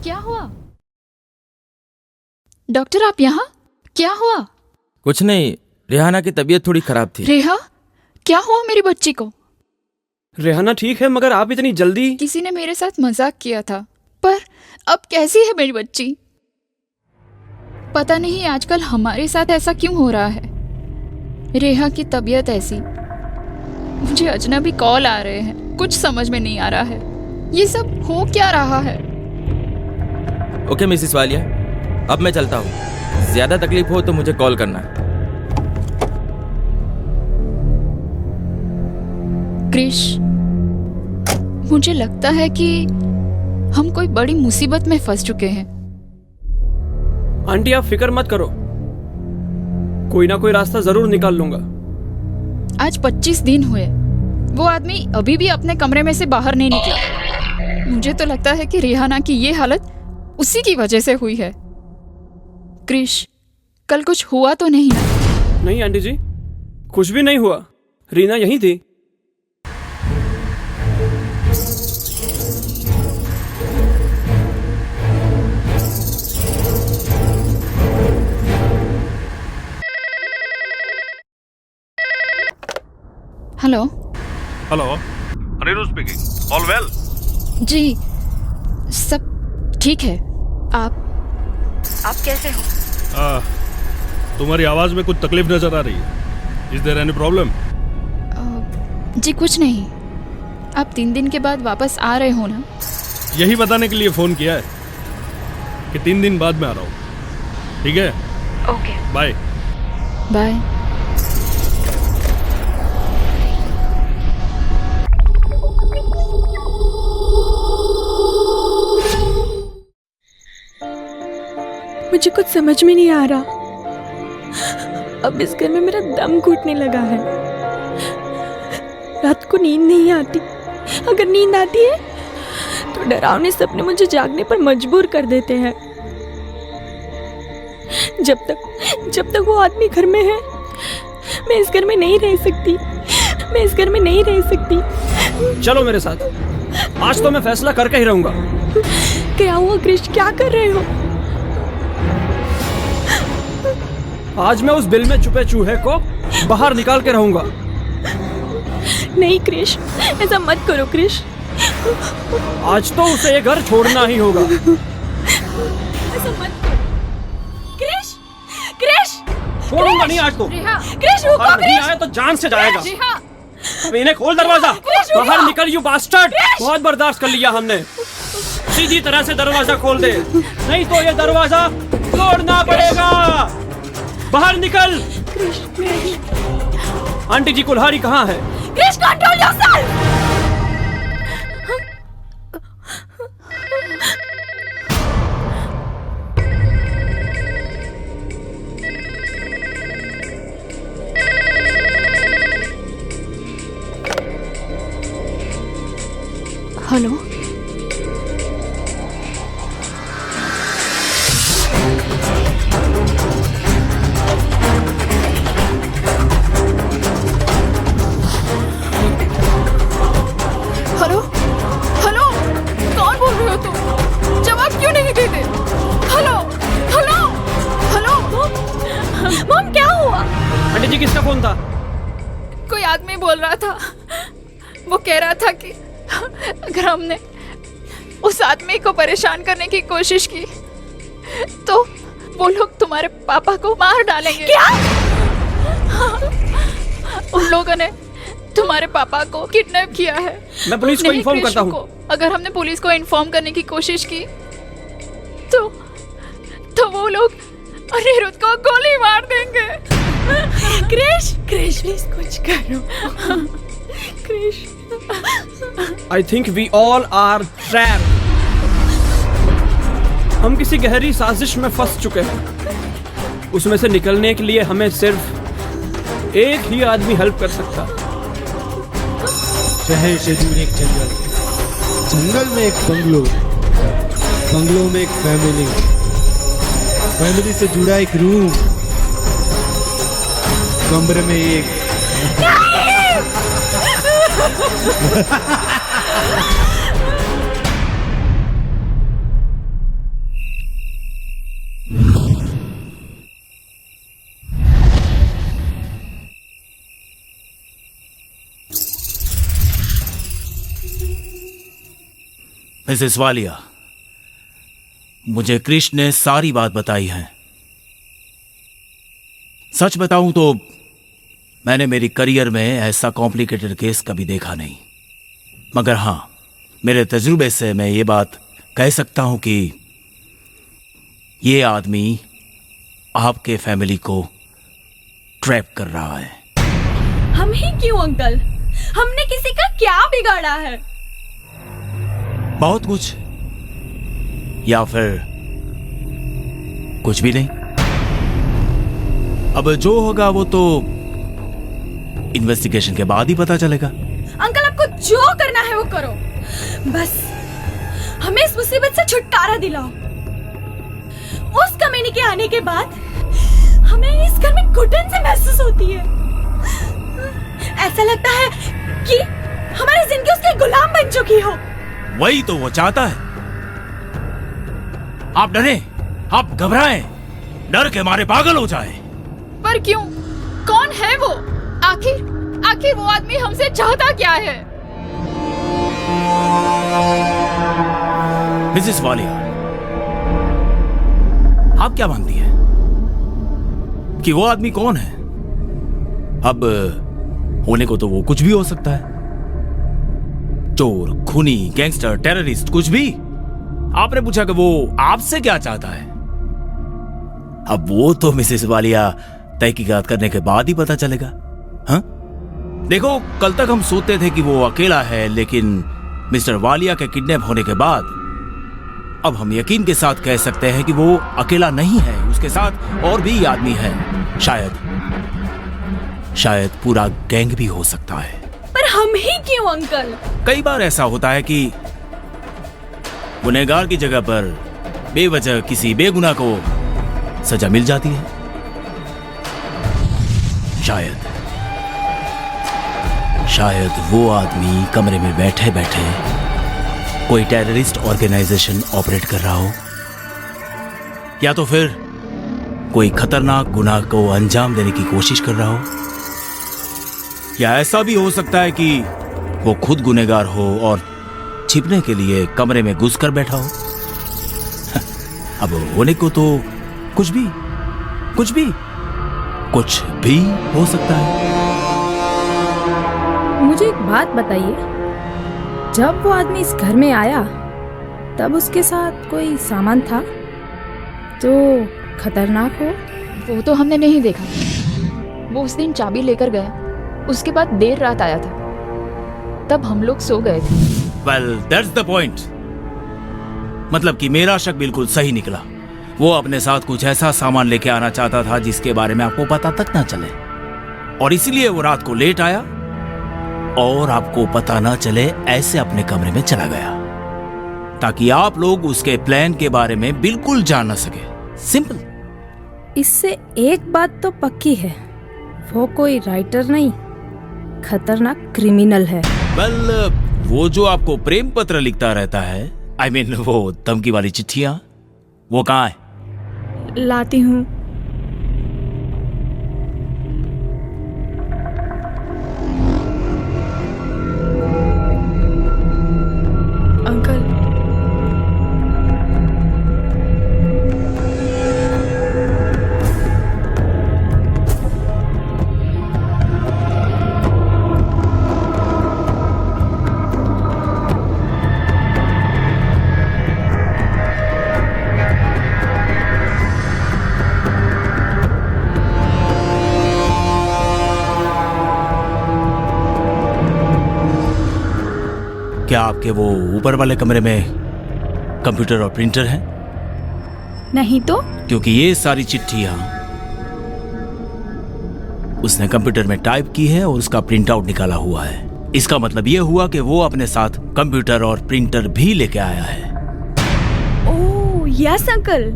क्या हुआ डॉक्टर आप यहाँ क्या हुआ?
कुछ नहीं, रेहाना की तबीयत थोड़ी खराब थी।
रेहा क्या हुआ मेरी बच्ची को?
रेहाना ठीक है मगर आप इतनी जल्दी।
किसी ने मेरे साथ मजाक किया था, पर अब कैसी है मेरी बच्ची? पता नहीं आजकल हमारे साथ ऐसा क्यों हो रहा है। रेहा की तबीयत ऐसी, मुझे अजनबी कॉल आ रहे हैं, कुछ समझ में नहीं आ रहा है। ये सब हो क्या रहा है?
ओके मिसिस वालिया, अब मैं चलता हूँ। ज्यादा तकलीफ हो तो मुझे कॉल करना।
क्रिश, मुझे लगता है कि हम कोई बड़ी मुसीबत में फंस चुके हैं।
आंटी आप फिक्र मत करो, कोई ना कोई रास्ता जरूर निकाल लूंगा।
आज 25 दिन हुए, वो आदमी अभी भी अपने कमरे में से बाहर नहीं निकला। मुझे तो लगता है कि रिहाना की ये हालत उसी की वजह से हुई है। क्रिश, कल कुछ हुआ तो नहीं ना?
नहीं आंटी जी, कुछ भी नहीं हुआ। रीना यहीं थी।
Hello.
Hello, Anirudh speaking. All well?
जी, सब ठीक है। आप कैसे हो?
तुम्हारी आवाज में कुछ तकलीफ नजर आ रही है। Is there any problem?
जी कुछ नहीं। आप 3 दिन के बाद वापस आ रहे हो ना?
यही बताने के लिए फोन किया है कि 3 दिन बाद में आ रहा हूँ। ठीक है?
Okay,
bye.
बाय।
मुझे कुछ समझ में नहीं आ रहा। अब इस घर में मेरा दम घुटने लगा है। रात को नींद नहीं आती। अगर नींद आती है तो डरावने सपने मुझे जागने पर मजबूर कर देते हैं। जब तक वो आदमी घर में है, मैं इस घर में नहीं रह सकती। मैं इस घर में नहीं रह सकती।
चलो मेरे साथ। आज तो मैं फैसला करके ही रहूंगा।
क्या हुआ क्रिश, क्या कर रहे हो?
आज मैं उस बिल में छुपे चूहे को बाहर निकाल के रहूंगा।
नहीं क्रिश, ऐसा मत करो क्रिश।
आज तो उसे ये घर छोड़ना ही होगा।
ऐसा मत करो क्रिश। क्रिश,
छोड़ूंगा नहीं आज तो।
क्रिश रुको।
बाहर नहीं आया तो जान से जाएगा। अब इन्हें खोल दरवाजा। बाहर निकल यू बास्टर्ड। बहुत बर्दाश्त कर लिया हमने। सीधी तरह से दरवाजा खोल दे, नहीं तो ये दरवाजा तोड़ना पड़ेगा। बाहर निकल। आंटी जी कुल्हाड़ी कहाँ है?
Krish, control yourself.
Hello. Hello, hello, कौन बोल रहे हो तुम? जवाब क्यों नहीं देते? Hello, hello, hello.
मॉम, क्या हुआ?
आंटी जी किसका फोन था?
कोई आदमी बोल रहा था। वो कह रहा था कि अगर हमने उस आदमी को परेशान करने की कोशिश की तो वो लोग तुम्हारे पापा को मार डालेंगे।
क्या?
उन लोगों ने तुम्हारे पापा को किडनैप किया है।
मैं पुलिस को इन्फॉर्म करता हूँ।
अगर हमने पुलिस को इन्फॉर्म करने की कोशिश की तो वो लोग अनिरुद्ध को गोली मार देंगे।
क्रिश, क्रिश प्लीज कुछ करो। Krrish,
I think we all are trapped. हम किसी गहरी साजिश में फंस चुके हैं। उसमें से निकलने के लिए हमें सिर्फ एक ही आदमी हेल्प कर सकता।
शहर से दूर एक जंगल, जंगल में एक बंगलो, बंगलो में एक फैमिली, फैमिली से जुड़ा एक रूम, कमरे में एक
मिसेस वालिया, मुझे क्रिश ने सारी बात बताई है। सच बताऊं तो मैंने मेरी करियर में ऐसा कॉम्प्लिकेटेड केस कभी देखा नहीं, मगर हां, मेरे तजुर्बे से मैं ये बात कह सकता हूं कि ये आदमी आपके फैमिली को ट्रैप कर रहा है।
हम ही क्यों अंकल? हमने किसी का क्या बिगाड़ा है?
बहुत कुछ, या फिर कुछ भी नहीं। अब जो होगा वो तो इन्वेस्टिगेशन के बाद ही पता चलेगा।
अंकल, आपको जो करना है वो करो, बस हमें इस मुसीबत से छुटकारा दिलाओ। उस कमीने के आने के बाद हमें इस घर में घुटन से महसूस होती है। ऐसा लगता है कि हमारी जिंदगी उसके गुलाम बन चुकी हो।
वही तो वो चाहता है। आप डरे, आप घबराएं, डर के मारे पागल हो जाए।
पर क्यों? कौन है वो? आखिर वो आदमी हमसे चाहता क्या है?
मिसेस वालिया, आप क्या मानती हैं कि वो आदमी कौन है? अब होने को तो वो कुछ भी हो सकता है, चोर, खूनी, गैंगस्टर, टेररिस्ट, कुछ भी। आपने पूछा कि वो आपसे क्या चाहता है। अब वो तो मिसेस वालिया तहकीकात करने के बाद ही पता चलेगा। हाँ, देखो, कल तक हम सोचते थे कि वो अकेला है, लेकिन मिस्टर वालिया के किडनैप होने के बाद अब हम यकीन के साथ कह सकते हैं कि वो अकेला नहीं है, उसके साथ और भी आदमी है। शायद पूरा गैंग भी हो सकता है।
पर हम ही क्यों अंकल?
कई बार ऐसा होता है कि गुनहगार की जगह पर बेवजह किसी बेगुनाह को सजा मिल जाती है। शायद वो आदमी कमरे में बैठे बैठे कोई टेररिस्ट ऑर्गेनाइजेशन ऑपरेट कर रहा हो, या तो फिर कोई खतरनाक गुनाह को अंजाम देने की कोशिश कर रहा हो, या ऐसा भी हो सकता है कि वो खुद गुनहगार हो और छिपने के लिए कमरे में घुसकर बैठा हो। अब होने को तो कुछ भी हो सकता है।
मुझे एक बात बताइए, जब वो आदमी इस घर में आया तब उसके साथ कोई सामान था जो खतरनाक हो?
वो तो हमने नहीं देखा। वो उस दिन चाबी लेकर गया, उसके बाद देर रात आया था, तब हम लोग सो गए थे।
Well, that's the point. मतलब कि मेरा शक बिल्कुल सही निकला। वो अपने साथ कुछ ऐसा सामान लेके आना चाहता था जिसके बारे में आपको पता तक ना चले, और इसीलिए वो रात को लेट आया और आपको पता ना चले ऐसे अपने कमरे में चला गया, ताकि आप लोग उसके प्लान के बारे में बिल्कुल जान ना सके। सिंपल।
इससे एक बात तो पक्की है, वो कोई राइटर नहीं, खतरनाक क्रिमिनल है।
Well, वो जो आपको प्रेम पत्र लिखता रहता है, I mean, वो धमकी वाली चिट्ठियां, वो कहाँ है?
लाती हूँ। अंकल,
क्या आपके वो ऊपर वाले कमरे में कंप्यूटर और प्रिंटर हैं?
नहीं तो?
क्योंकि ये सारी चिट्ठियां उसने कंप्यूटर में टाइप की है और उसका प्रिंट आउट निकाला हुआ है। इसका मतलब ये हुआ कि वो अपने साथ कंप्यूटर और प्रिंटर भी लेके आया है।
ओह यस अंकल,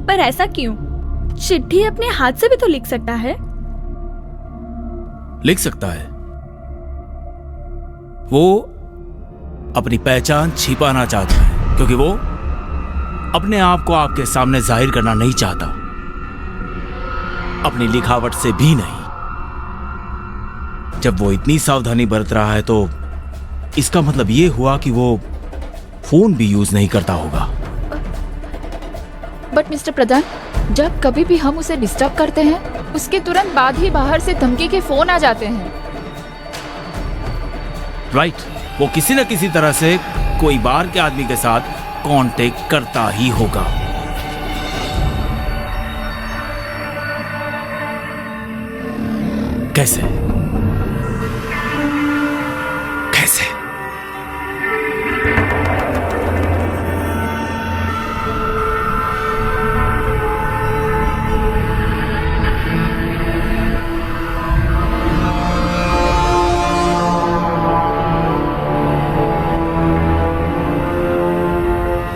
पर ऐसा क्यों? चिट्ठी अपने हाथ से भी तो लिख सकता है।
लिख सकता है। वो अपनी पहचान छिपाना चाहता है, क्योंकि वो अपने आप को आपके सामने जाहिर करना नहीं चाहता, अपनी लिखावट से भी नहीं। जब वो इतनी सावधानी बरत रहा है तो इसका मतलब ये हुआ कि वो फोन भी यूज नहीं करता होगा।
बट मिस्टर प्रधान, जब कभी भी हम उसे डिस्टर्ब करते हैं, उसके तुरंत बाद ही बाहर से धमकी के फोन आ जाते हैं।
राइट, वो किसी न किसी तरह से कोई बाहर के आदमी के साथ कांटेक्ट करता ही होगा। कैसे?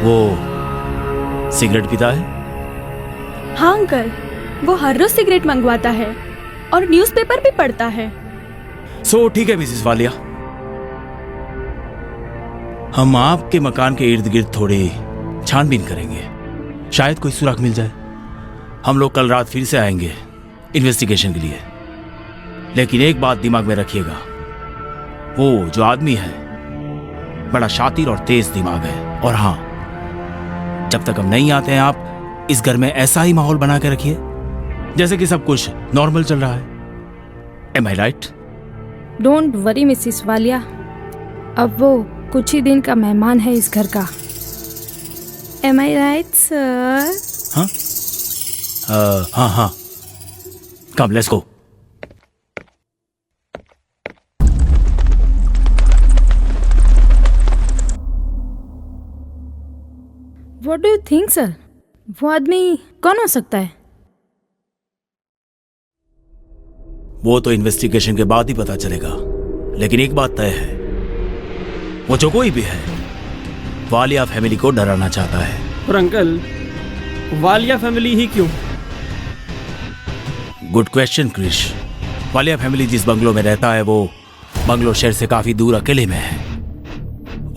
वो सिगरेट पीता है?
हाँ अंकल, वो हर रोज सिगरेट मंगवाता है और न्यूज़पेपर भी पढ़ता है।
सो ठीक है मिसेस वालिया, हम आपके मकान के इर्द गिर्द थोड़ी छानबीन करेंगे, शायद कोई सुराग मिल जाए। हम लोग कल रात फिर से आएंगे इन्वेस्टिगेशन के लिए। लेकिन एक बात दिमाग में रखिएगा, वो जो आदमी है बड़ा शातिर और तेज दिमाग है। और हाँ, जब तक हम नहीं आते हैं आप इस घर में ऐसा ही माहौल बना के रखिए जैसे कि सब कुछ नॉर्मल चल रहा है। Am I right?
Don't worry Mrs Walia, अब वो कुछ ही दिन का मेहमान है इस घर का। M I right sir?
हाँ हाँ हाँ, कम let's go.
What do you think sir? वो आदमी कौन हो सकता है?
वो तो इन्वेस्टिगेशन के बाद ही पता चलेगा, लेकिन एक बात तय है, वो जो कोई भी है वालिया फैमिली को डराना चाहता है।
पर अंकल, वालिया फैमिली ही क्यों?
Good question Krish. Walia family जिस बंगलो में रहता है वो बंगलो शहर से काफी दूर अकेले में है।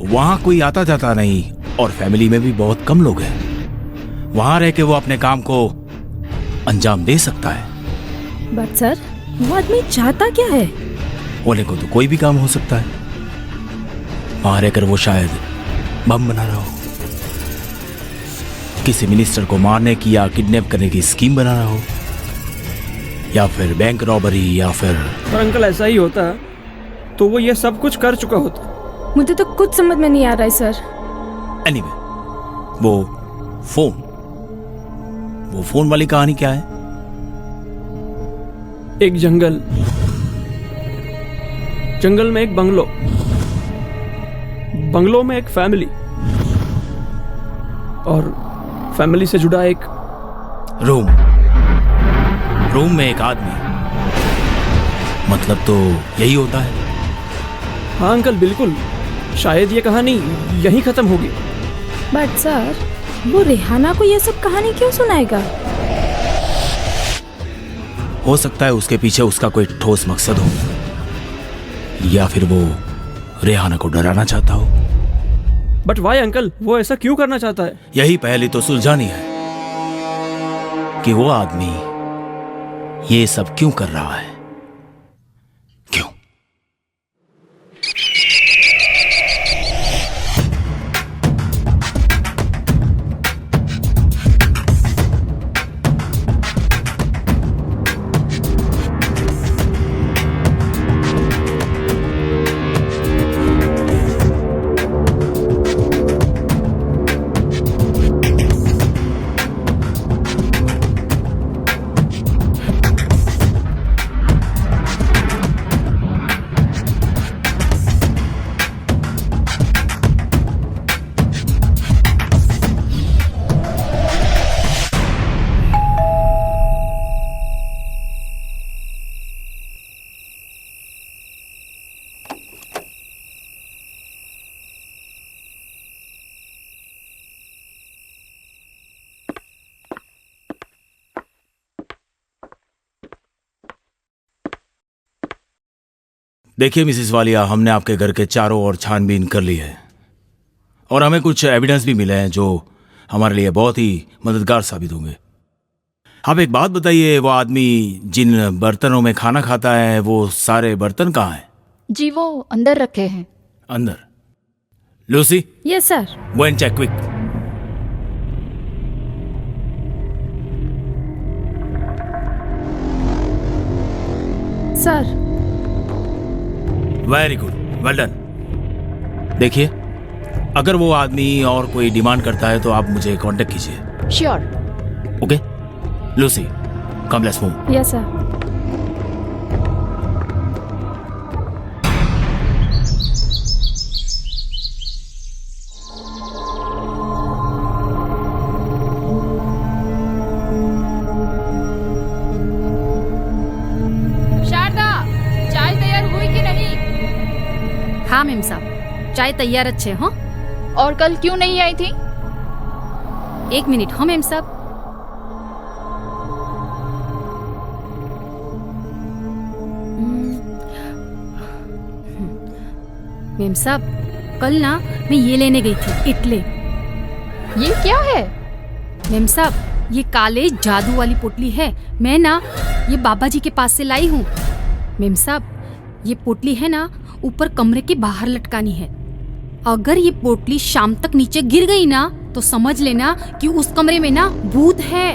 वहां कोई आता जाता नहीं और फैमिली में भी बहुत कम लोग हैं। वहां रह के वो अपने काम को अंजाम दे सकता है।
बट सर, वो आदमी चाहता क्या है?
होने को तो कोई भी काम हो सकता है। वहां रहकर वो शायद बम बना रहा हो, किसी मिनिस्टर को मारने की या किडनैप करने की स्कीम बना रहा हो, या फिर बैंक रॉबरी, या फिर।
पर अंकल ऐसा ही होता तो वो ये सब कुछ कर चुका होता।
मुझे तो कुछ समझ में नहीं आ रहा है सर।
एनीवे, वो फोन वाली कहानी क्या है?
एक जंगल में एक बंगलो में एक फैमिली, और फैमिली से जुड़ा एक
रूम में एक आदमी। मतलब तो यही होता है।
हाँ अंकल, बिल्कुल। शायद ये कहानी यहीं खत्म होगी।
बट सर, वो रेहाना को ये सब कहानी क्यों सुनाएगा?
हो सकता है उसके पीछे उसका कोई ठोस मकसद हो, या फिर वो रेहाना को डराना चाहता हो।
बट वाई अंकल, वो ऐसा क्यों करना चाहता है?
यही पहली तो सुलझानी है कि वो आदमी ये सब क्यों कर रहा है। क्यों? देखिए मिसेस वालिया, हमने आपके घर के चारों ओर छानबीन कर ली है और हमें कुछ एविडेंस भी मिले हैं जो हमारे लिए बहुत ही मददगार साबित होंगे। आप एक बात बताइए, वो आदमी जिन बर्तनों में खाना खाता है वो सारे बर्तन कहाँ हैं?
जी वो अंदर रखे हैं।
अंदर? Lucy?
Yes sir.
Go and check quick.
Sir.
Very good, well done. देखिए, अगर वो आदमी और कोई डिमांड करता है तो आप मुझे कांटेक्ट कीजिए।
Sure.
Okay Lucy, come let's move.
Yes sir.
Sharda, चाय तैयार हुई कि नहीं?
हाँ मेम साहब, चाय तैयार अच्छे हो।
और कल क्यों नहीं आई थी?
एक मिनट, हाँ मेम साहब। मेम साहब, कल ना मैं ये लेने गई थी, इटली।
ये क्या है?
मेम साहब, ये काले जादू वाली पोटली है। मैं ना ये बाबा जी के पास से लाई हूँ। मेम साहब, ये पोटली है ना ऊपर कमरे के बाहर लटकानी है। अगर ये पोटली शाम तक नीचे गिर गई ना तो समझ लेना कि उस कमरे में ना भूत है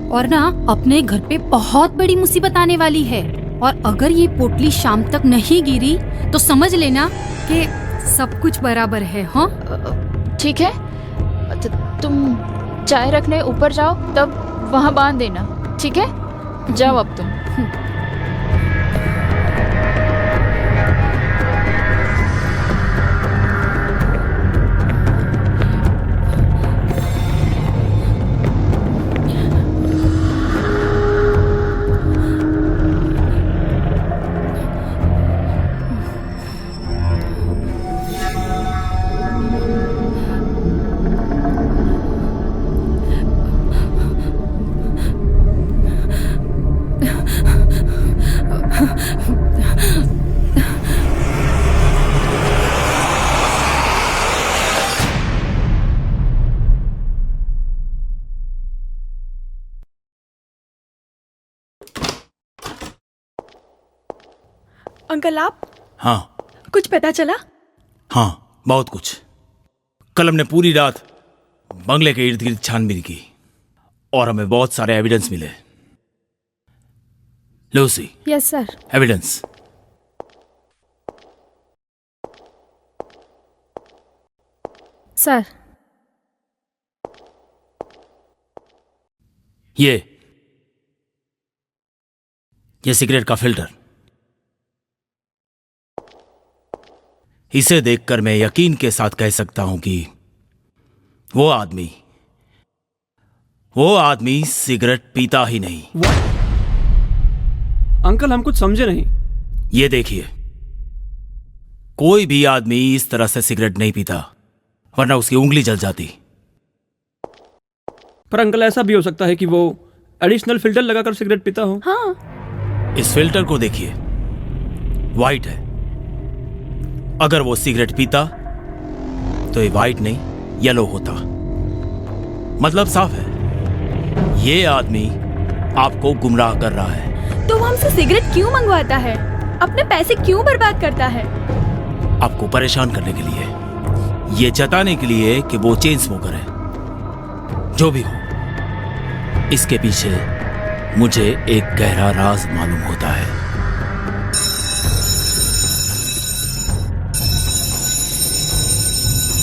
और ना अपने घर पे बहुत बड़ी मुसीबत आने वाली है। और अगर ये पोटली शाम तक नहीं गिरी तो समझ लेना कि सब कुछ बराबर है। हाँ
ठीक है, तुम चाय रखने ऊपर जाओ, तब वहाँ बांध देना, ठीक है? जाओ अब तुम।
अंकल आप,
हाँ
कुछ पता चला?
हाँ, बहुत कुछ। कल हमने पूरी रात बंगले के इर्द गिर्द छानबीन की और हमें बहुत सारे एविडेंस मिले। Lucy,
yes sir.
Evidence.
Sir,
ये सिगरेट का फिल्टर, इसे देखकर मैं यकीन के साथ कह सकता हूं कि वो आदमी सिगरेट पीता ही नहीं।
अंकल हम कुछ समझे नहीं।
ये देखिए, कोई भी आदमी इस तरह से सिगरेट नहीं पीता, वरना उसकी उंगली जल जाती।
पर अंकल ऐसा भी हो सकता है कि वो एडिशनल फिल्टर लगाकर सिगरेट पीता हो।
हाँ।
इस फिल्टर को देखिए, वाइट है। अगर वो सिगरेट पीता तो ये वाइट नहीं येलो होता। मतलब साफ है, ये आदमी आपको गुमराह कर रहा है।
तो वो हमसे सिगरेट क्यों मंगवाता है? अपने पैसे क्यों बर्बाद करता है?
आपको परेशान करने के लिए, ये जताने के लिए कि वो चेन स्मोकर है। जो भी हो, इसके पीछे मुझे एक गहरा राज मालूम होता है।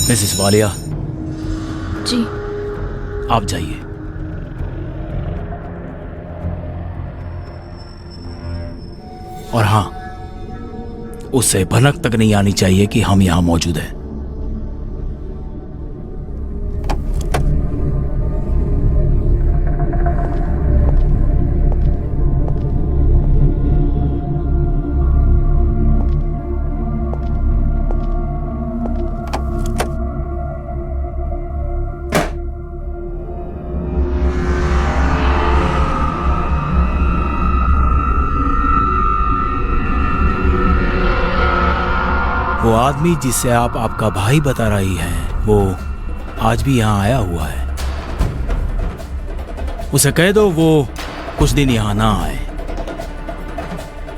मिसेस वालिया
जी,
आप जाइए। और हां, उसे भनक तक नहीं आनी चाहिए कि हम यहां मौजूद हैं। वो आदमी जिसे आप आपका भाई बता रही हैं, वो आज भी यहां आया हुआ है। उसे कह दो वो कुछ दिन यहां ना आए।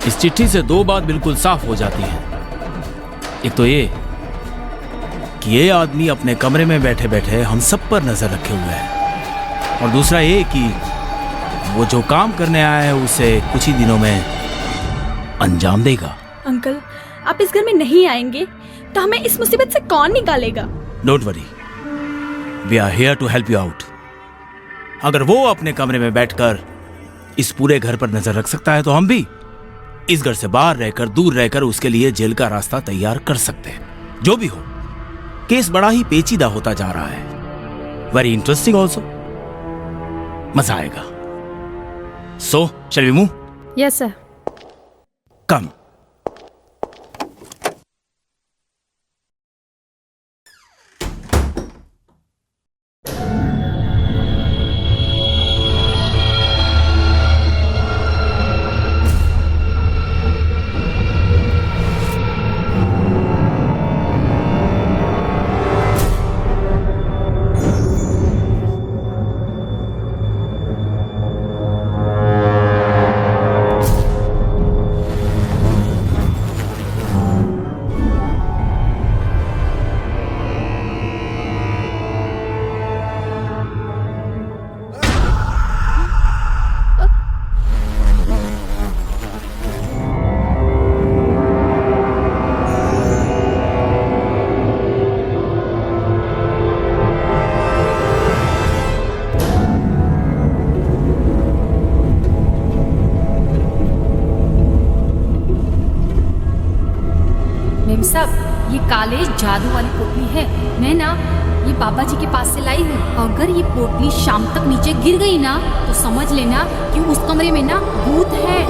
इस चिट्ठी से दो बात बिल्कुल साफ हो जाती हैं। एक तो ये कि ये आदमी अपने कमरे में बैठे बैठे हम सब पर नजर रखे हुए है, और दूसरा ये कि वो जो काम करने आया है उसे कुछ ही दिनों में अंजाम देगा।
अंकल, आप इस घर में नहीं आएंगे तो हमें इस मुसीबत से कौन निकालेगा?
Don't worry, we are here to help you out. अगर वो अपने कमरे में बैठकर इस पूरे घर पर नजर रख सकता है तो हम भी इस घर से बाहर रहकर, दूर रहकर उसके लिए जेल का रास्ता तैयार कर सकते हैं। जो भी हो, केस बड़ा ही पेचीदा होता जा रहा है। Very interesting also. मजा आएगा। So shall we move?
Yes sir.
Come.
काले जादू वाली पोटली है, मैं ना ये बाबा जी के पास से लाई हूँ। अगर ये पोटली शाम तक नीचे गिर गई ना तो समझ लेना कि उस कमरे में ना भूत है।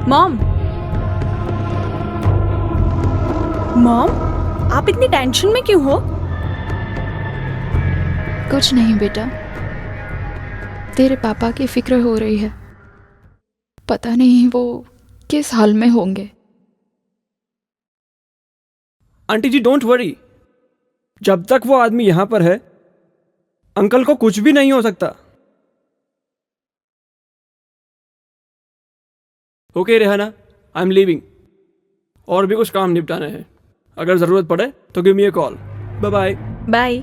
मॉम, मॉम, आप इतनी टेंशन में क्यों हो?
कुछ नहीं बेटा, तेरे पापा की फिक्र हो रही है। पता नहीं वो किस हाल में होंगे।
आंटी जी डोंट वरी, जब तक वो आदमी यहां पर है अंकल को कुछ भी नहीं हो सकता। Okay Rehana, I am leaving. और भी कुछ काम निपटाने हैं, अगर जरूरत पड़े तो give me a call. Bye bye.
Bye.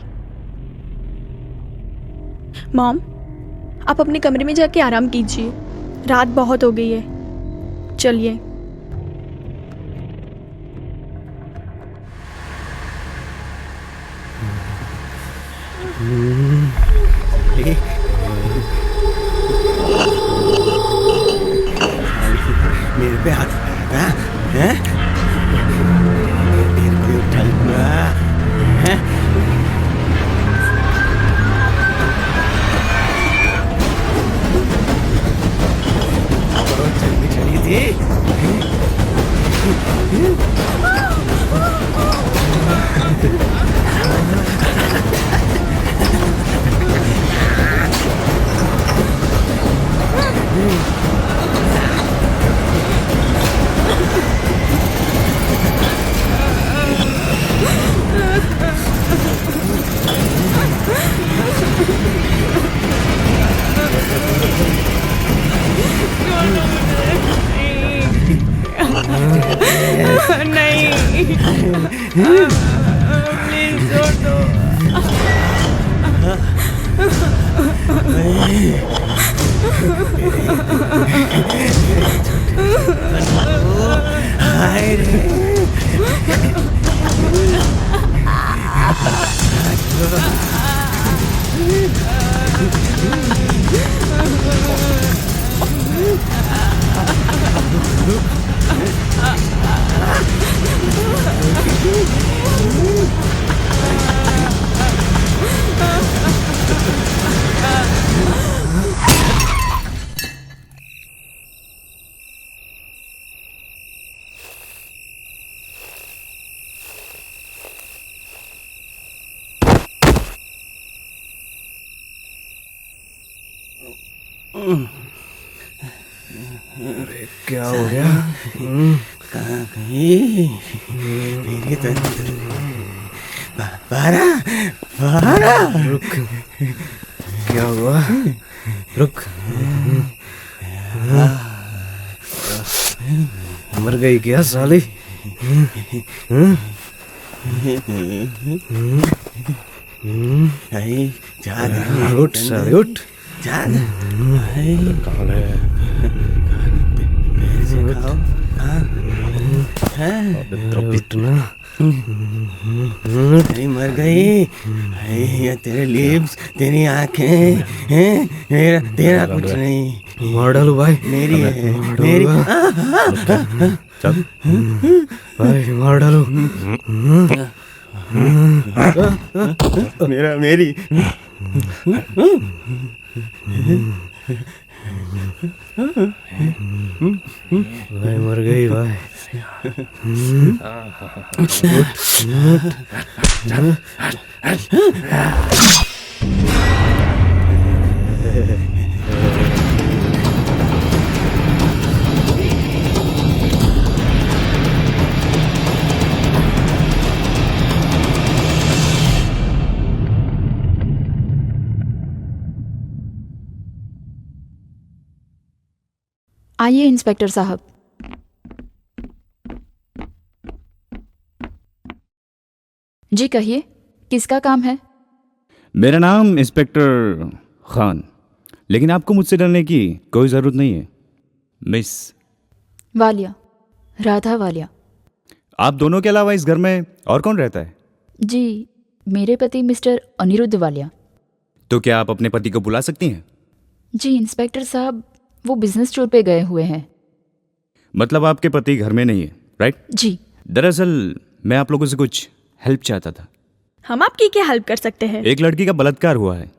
Mom, आप अपने कमरे में जाके आराम कीजिए, रात बहुत हो गई है। चलिए।
मेरे पे हाथ हैं? मेरे को उठाऊंगा हैं? बहुत जल्दी चली थी।
अरे क्या हो गया?
कहाँ गई मेरी बारा?
रुक, क्या हुआ? रुक। मर गई क्या साली? उठ साले उठ।
मर गई। तेरे लिप्स, तेरी आंखें हैं, तेरा कुछ नहीं।
मार डालू भाई।
मेरी है, मेरी। चल भाई मार डालो मेरा मेरी भाई मर गई भाई
आइए इंस्पेक्टर साहब। जी कहिए, किसका काम है?
मेरा नाम इंस्पेक्टर खान, लेकिन आपको मुझसे डरने की कोई ज़रूरत नहीं है मिस
वालिया, राधा वालिया।
आप दोनों के अलावा इस घर में और कौन रहता है?
जी, मेरे पति मिस्टर अनिरुद्ध वालिया।
तो क्या आप अपने पति को बुला सकती हैं?
जी इंस्पेक्टर साहब, वो बिजनेस टूर पे गए हुए हैं।
मतलब आपके पति घर में नहीं है, राइट?
जी।
दरअसल मैं आप लोगों से कुछ हेल्प चाहता था।
हम आपकी क्या हेल्प कर सकते हैं?
एक लड़की का बलात्कार हुआ है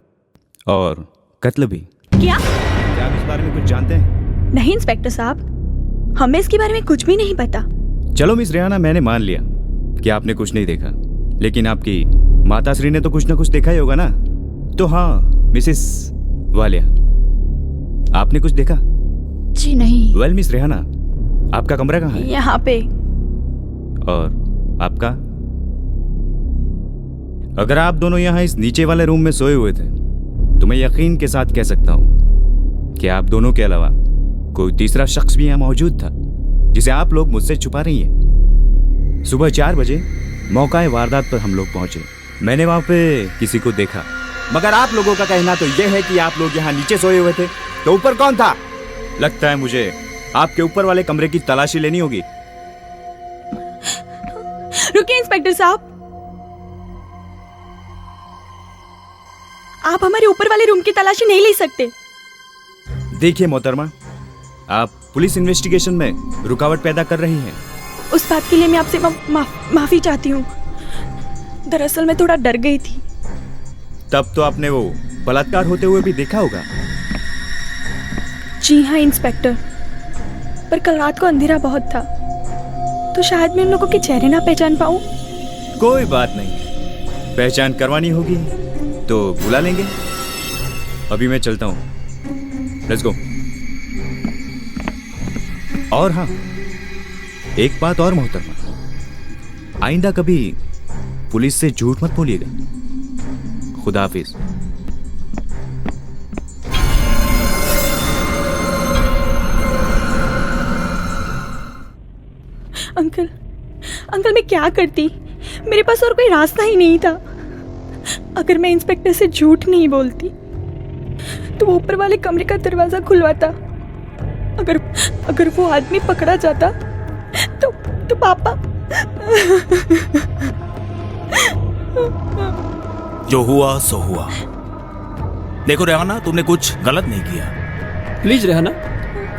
और कत्ल भी।
क्या
आप इस बारे में कुछ जानते हैं?
नहीं इंस्पेक्टर साहब, हमें इसके बारे में कुछ भी नहीं पता।
चलो मिस रेहाना, मैंने मान लिया कि आपने कुछ नहीं देखा, लेकिन आपकी माताश्री ने तो कुछ ना कुछ देखा ही होगा ना। तो हाँ मिसेस वालिया, आपने कुछ देखा?
जी नहीं।
वेल मिस रेहाना, आपका कमरा कहाँ है?
यहाँ पे।
और आपका? अगर आप दोनों यहाँ इस नीचे वाले रूम में सोए हुए थे तो मैं यकीन के साथ कह सकता हूँ कि आप दोनों के अलावा कोई तीसरा शख्स भी यहाँ मौजूद था, जिसे आप लोग मुझसे छुपा रही हैं। सुबह 4 बजे मौका वारदात पर हम लोग पहुंचे। मैंने वहां पे किसी को देखा, मगर आप लोगों का कहना तो यह है कि आप लोग यहाँ नीचे सोए हुए थे, तो ऊपर कौन था? लगता है मुझे आपके ऊपर वाले कमरे की तलाशी लेनी होगी।
रुकिए इंस्पेक्टर साहब, आप हमारे ऊपर वाले रूम की तलाशी नहीं ले सकते।
देखिए मोहतरमा, आप पुलिस इन्वेस्टिगेशन में रुकावट पैदा कर रही हैं।
उस बात के लिए मैं आपसे माफी चाहती हूँ। दरअसल मैं थोड़ा डर गई थी।
तब तो आपने वो बलात्कार होते हुए भी देखा होगा।
जी हाँ इंस्पेक्टर, पर कल रात को अंधेरा बहुत था, तो शायद मैं उन लोगों के चेहरे ना पहचान पाऊँ।
कोई बात नहीं, पहचान करवानी होगी तो बुला लेंगे। अभी मैं चलता हूँ, लेट्स गो। और हाँ, एक बात और मोहतरमा, आइंदा कभी पुलिस से झूठ मत बोलिएगा। खुदा हाफिज।
अंकल मैं क्या करती? मेरे पास और कोई रास्ता ही नहीं था। अगर मैं इंस्पेक्टर से झूठ नहीं बोलती तो वो ऊपर वाले कमरे का दरवाजा खुलवाता। अगर वो आदमी पकड़ा जाता तो पापा।
जो हुआ सो हुआ। देखो रेहाना, तुमने कुछ गलत नहीं किया।
Please Rehana,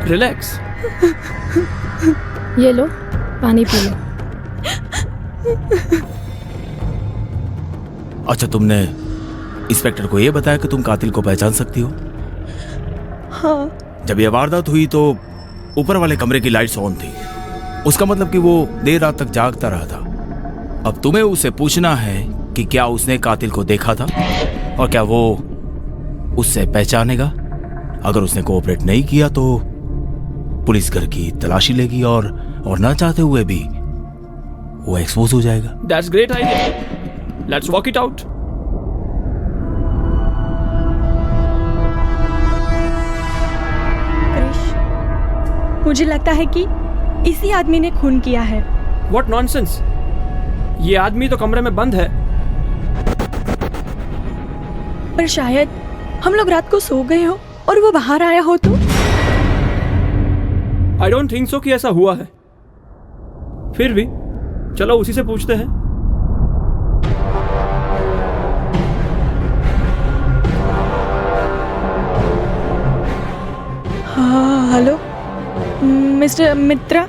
relax.
ये लो, पानी पी लो।
अच्छा, तुमने इंस्पेक्टर को ये बताया कि तुम कातिल को पहचान सकती हो?
हाँ।
जब यह वारदात हुई तो ऊपर वाले कमरे की लाइट्स ऑन थी। उसका मतलब कि वो देर रात तक जागता रहा था। अब तुम्हें उसे पूछना है कि क्या उसने कातिल को देखा था और क्या वो उससे पहचानेगा। अगर उसने कोऑपरेट नहीं किया तो पुलिस घर की तलाशी लेगी और ना चाहते हुए भी वो एक्सपोज हो जाएगा।
That's great idea. Let's walk it out.
मुझे लगता है कि इसी आदमी ने खून किया है।
What nonsense! ये आदमी तो कमरे में बंद है।
पर शायद हम लोग रात को सो गए हो और वो बाहर आया हो तो।
I don't think so कि ऐसा हुआ है। फिर भी चलो उसी से पूछते हैं।
हाँ, हेलो मिस्टर मित्रा।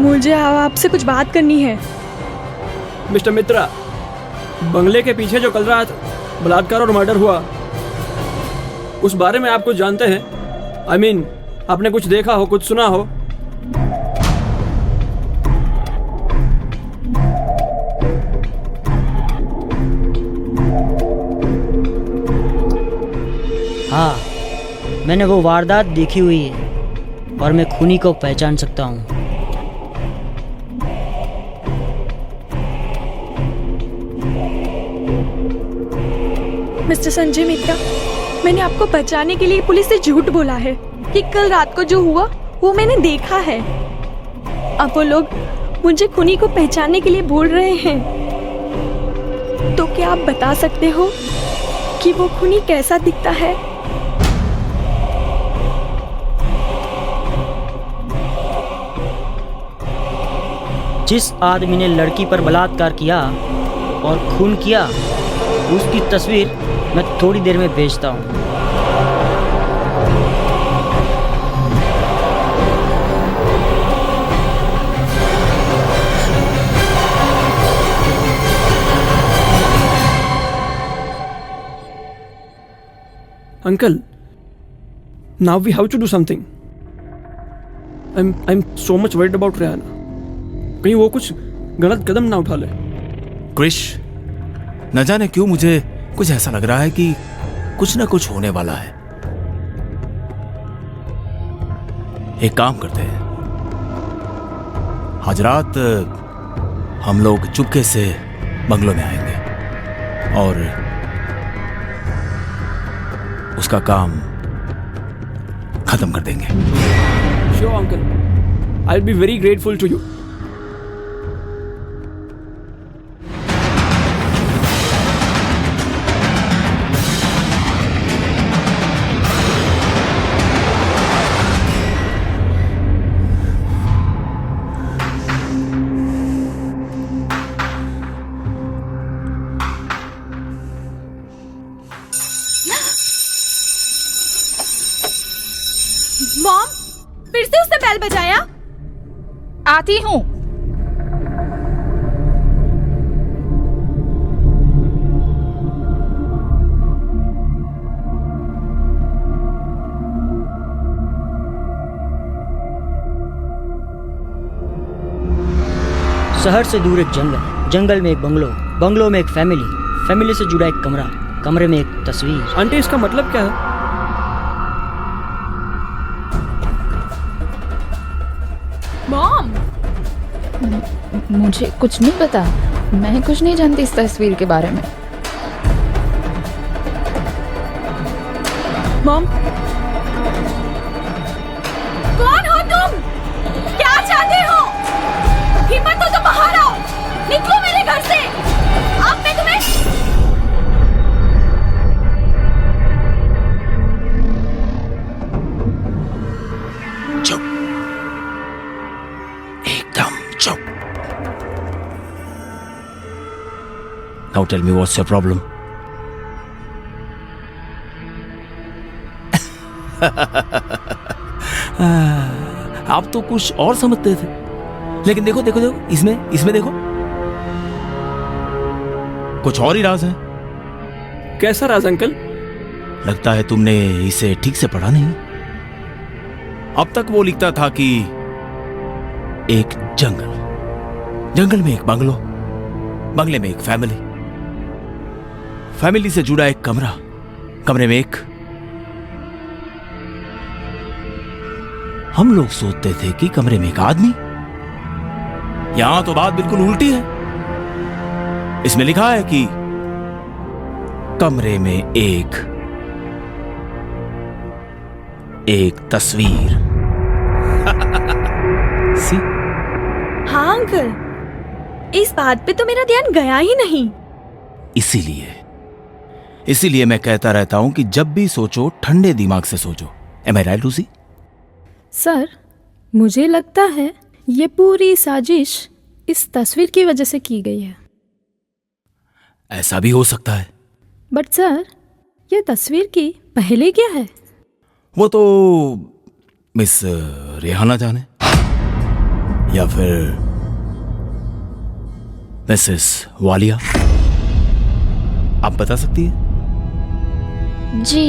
मुझे आपसे कुछ बात करनी है।
मिस्टर मित्रा, बंगले के पीछे जो कल रात बलात्कार और मर्डर हुआ, उस बारे में आप कुछ जानते हैं? I mean, आपने कुछ देखा हो, कुछ सुना हो?
हाँ, मैंने वो वारदात देखी हुई है और मैं खूनी को पहचान सकता हूँ।
मिस्टर संजय मित्रा, मैंने आपको बचाने के लिए पुलिस से झूठ बोला है कि कल रात को जो हुआ वो मैंने देखा है। अब वो लोग मुझे खूनी को पहचानने के लिए बोल रहे हैं। तो क्या आप बता सकते हो कि वो खूनी कैसा दिखता है?
जिस आदमी ने लड़की पर बलात्कार किया और खून किया, उसकी तस्वीर मैं थोड़ी देर में भेजता हूँ।
Uncle, now we have to do something. I'm so much worried about Rihanna. कहीं वो कुछ गलत कदम ना उठा ले।
क्रिश, न जाने क्यों मुझे कुछ ऐसा लग रहा है कि कुछ ना कुछ होने वाला है। एक काम करते हैं, आज रात हम लोग चुपके से बंगलों में आएंगे और उसका काम खत्म कर देंगे।
Sure, uncle. I'll be very grateful to you.
Mom, फिर से उसने बेल बजाया।
आती हूँ।
शहर से दूर एक जंगल, जंगल में एक बंगलो, बंगलो में एक फैमिली, फैमिली से जुड़ा एक कमरा, कमरे में एक तस्वीर।
आंटी, इसका मतलब क्या है?
मॉम,
मुझे कुछ नहीं पता। मैं कुछ नहीं जानती इस तस्वीर के बारे में।
मॉम, कौन हो तुम? क्या चाहते हो? हिम्मत हो तो बाहर आओ, निकलो मेरे घर से। अब मैं तुम्हें
चुप, एकदम चुप। Now tell me what's your problem? आप तो कुछ और समझते थे, लेकिन देखो देखो देखो, इसमें देखो, कुछ और ही राज है।
कैसा राज अंकल?
लगता है तुमने इसे ठीक से पढ़ा नहीं। अब तक वो लिखता था कि एक जंगल, जंगल में एक बंगलो, बंगले में एक फैमिली, फैमिली से जुड़ा एक कमरा, कमरे में एक। हम लोग सोचते थे कि कमरे में एक आदमी। यहां तो बात बिल्कुल उल्टी है। इसमें लिखा है कि कमरे में एक तस्वीर। सी?
हाँ अंकल, इस बात पे तो मेरा ध्यान गया ही नहीं।
इसीलिए मैं कहता रहता हूं कि जब भी सोचो ठंडे दिमाग से सोचो। Am I right, Lucy?
Sir, मुझे लगता है ये पूरी साजिश इस तस्वीर की वजह से की गई है।
ऐसा भी हो सकता है।
बट सर, ये तस्वीर की पहले क्या है?
वो तो मिस रेहाना जाने। या फिर मिसेस वालिया? आप बता सकती है?
जी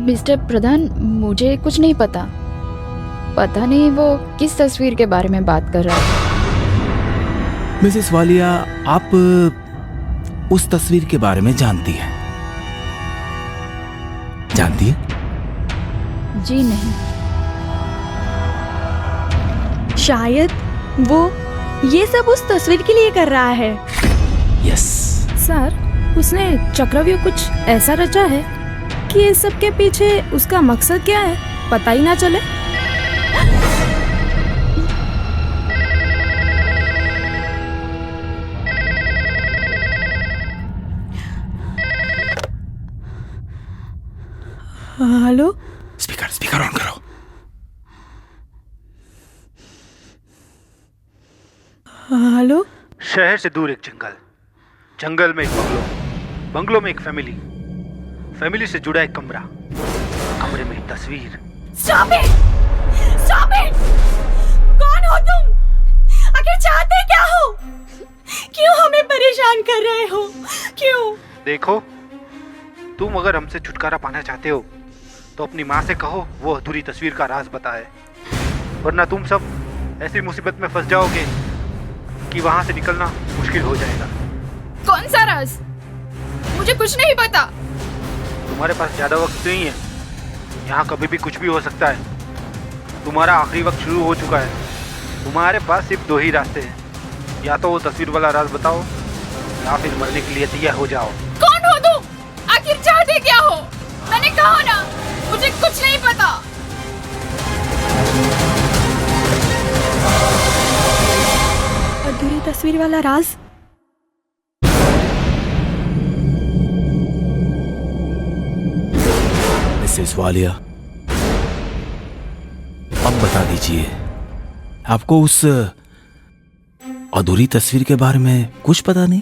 मिस्टर प्रधान, मुझे कुछ नहीं पता। पता नहीं वो किस तस्वीर के बारे में बात कर रहा है।
मिसेस वालिया, आप उस तस्वीर के बारे में जानती हैं? जानती है?
जी नहीं।
शायद वो ये सब उस तस्वीर के लिए कर रहा है।
यस।
सर, उसने चक्रव्यूह कुछ ऐसा रचा है कि इस सब के पीछे उसका मकसद क्या है पता ही ना चले। हेलो,
स्पीकर ऑन करो।
हेलो।
शहर से दूर एक जंगल, जंगल में एक बंगलो, बंगलो में एक फैमिली, फैमिली से जुड़ा एक कमरा, कमरे में एक तस्वीर।
Stop it! Stop it! कौन हो तुम? आखिर चाहते क्या हो? क्यों हमें परेशान कर रहे हो? क्यों?
देखो, तुम अगर हमसे छुटकारा पाना चाहते हो तो अपनी माँ से कहो वो अधूरी तस्वीर का राज बताए, वरना तुम सब ऐसी मुसीबत में फंस जाओगे कि वहां से निकलना मुश्किल हो जाएगा।
कौन सा राज? मुझे कुछ नहीं पता।
तुम्हारे पास ज्यादा वक्त नहीं है, यहाँ कभी भी कुछ भी हो सकता है। तुम्हारा आखिरी वक्त शुरू हो चुका है। तुम्हारे पास सिर्फ दो ही रास्ते हैं, या तो वो तस्वीर वाला राज बताओ या फिर मरने के लिए तैयार हो जाओ।
कौन हो तुम? आखिर चाहते क्या हो? मैंने कहा ना, मुझे कुछ नहीं पता।
अधूरी तस्वीर वाला राज?
मिसेस वालिया, अब बता दीजिए, आपको उस अधूरी तस्वीर के बारे में कुछ पता नहीं?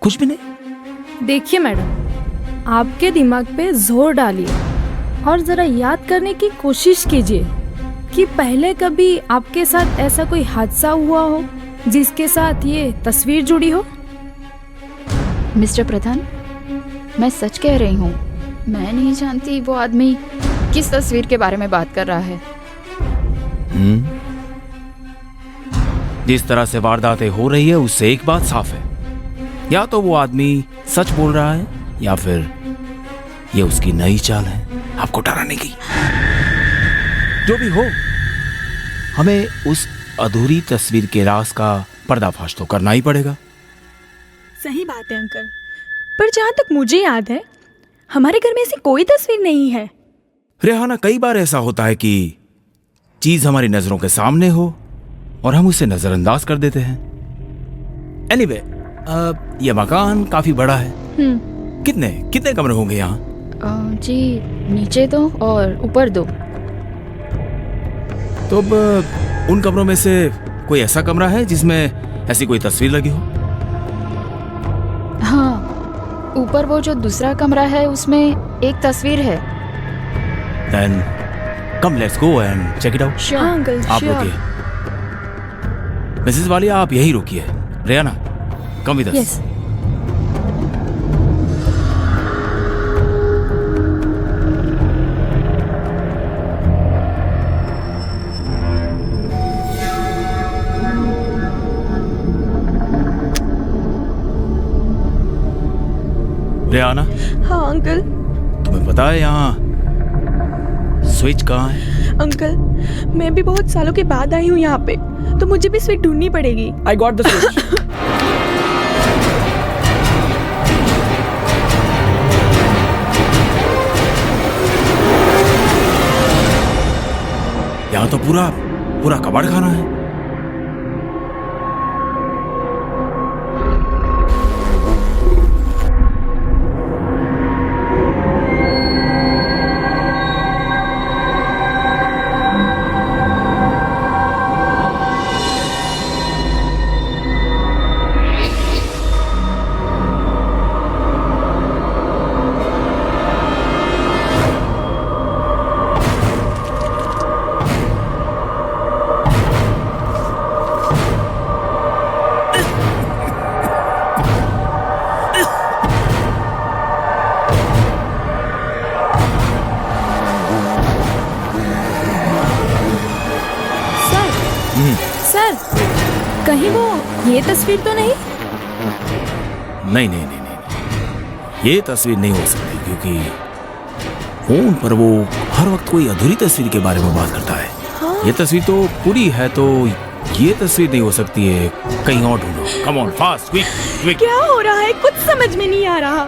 कुछ भी नहीं?
देखिए मैडम, आपके दिमाग पे जोर डालिए और जरा याद करने की कोशिश कीजिए कि पहले कभी आपके साथ ऐसा कोई हादसा हुआ हो जिसके साथ ये तस्वीर जुड़ी हो।
मिस्टर प्रधान, मैं सच कह रही हूँ, मैं नहीं जानती वो आदमी किस तस्वीर के बारे में बात कर रहा है।
जिस तरह से वारदातें हो रही है उससे एक बात साफ है, या तो वो आदमी सच बोल रहा है या फिर ये उसकी नई चाल है आपको डराने की। जो भी हो, हमें उस अधूरी तस्वीर के राज का पर्दाफाश तो करना ही पड़ेगा।
सही बात है अंकल, पर जहाँ तक मुझे याद है हमारे घर में ऐसी कोई तस्वीर नहीं है।
रेहाना, कई बार ऐसा होता है कि चीज हमारी नजरों के सामने हो और हम उसे नजरअंदाज कर देते हैं। एनीवे, यह मकान काफी बड़ा है। कितने कितने कमरे होंगे यहाँ?
जी, नीचे 2 और ऊपर 2।
तो अब उन कमरों में से कोई ऐसा कमरा है जिसमें ऐसी कोई तस्वीर लगी हो?
हाँ, ऊपर वो जो दूसरा कमरा है उसमें एक तस्वीर है।
Then come let's go and check it out.
Sure, uncle,
आप
sure.
रुकिए। मिसेस वालिया, आप यही रुकिए। Rehana, come with us.
Yes.
Rehana,
हाँ अंकल।
तुम्हें पता है यहाँ स्विच कहाँ है?
अंकल, मैं भी बहुत सालों के बाद आई हूँ यहाँ पे, तो मुझे भी स्विच ढूंढनी पड़ेगी।
I got the switch.
यहाँ तो पूरा कबाड़ खाना है।
ये तस्वीर तो नहीं?
नहीं नहीं नहीं नहीं, ये तस्वीर नहीं हो सकती क्योंकि फोन पर वो हर वक्त कोई अधूरी तस्वीर के बारे में बात करता है।
हाँ?
ये तस्वीर तो पूरी है, तो ये तस्वीर नहीं हो सकती है, कहीं और ढूंढो। Come on fast, quick quick.
क्या हो रहा है? कुछ समझ में नहीं आ रहा।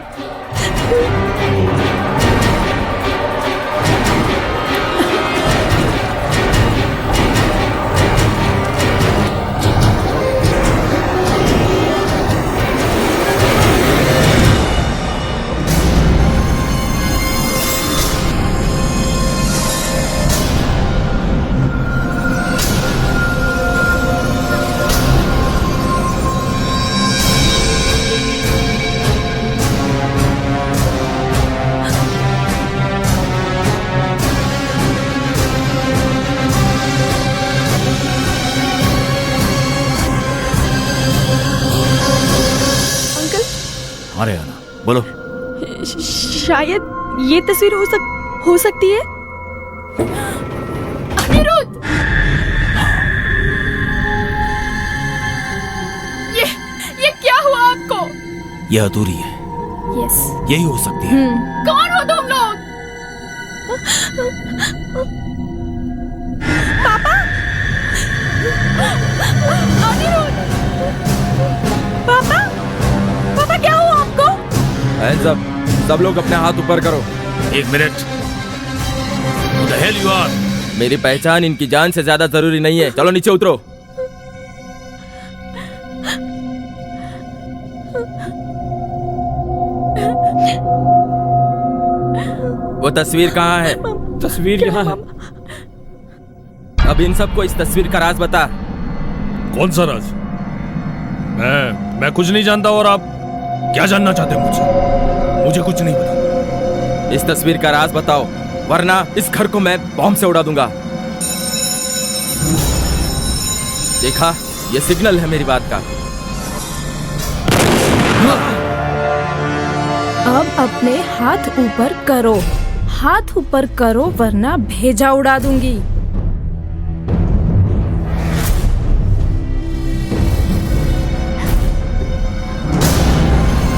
अरे आना, बोलो।
शायद ये तस्वीर हो सकती है। अनिरुद्ध! ये क्या हुआ आपको?
ये अधूरी है।
यस,
यही हो सकती है।
कौन हो तुम लोग? पापा? अनिरुद्ध! पापा? पापा क्या हुआ आपको?
Hands up, सब लोग अपने हाथ ऊपर करो।
एक minute. Who the hell you are?
मेरी पहचान इनकी जान से ज्यादा जरूरी नहीं है। चलो नीचे उतरो। वो तस्वीर कहाँ है?
तस्वीर यहाँ है।
अब इन सबको इस तस्वीर का राज बता।
कौन सा राज? मैं कुछ नहीं जानता, और आप क्या जानना चाहते हैं मुझसे? मुझे कुछ नहीं पता।
इस तस्वीर का राज बताओ, वरना इस घर को मैं बॉम्ब से उड़ा दूंगा। देखा, ये सिग्नल है मेरी बात का।
अब अपने हाथ ऊपर करो, हाथ ऊपर करो, वरना भेजा उड़ा दूंगी।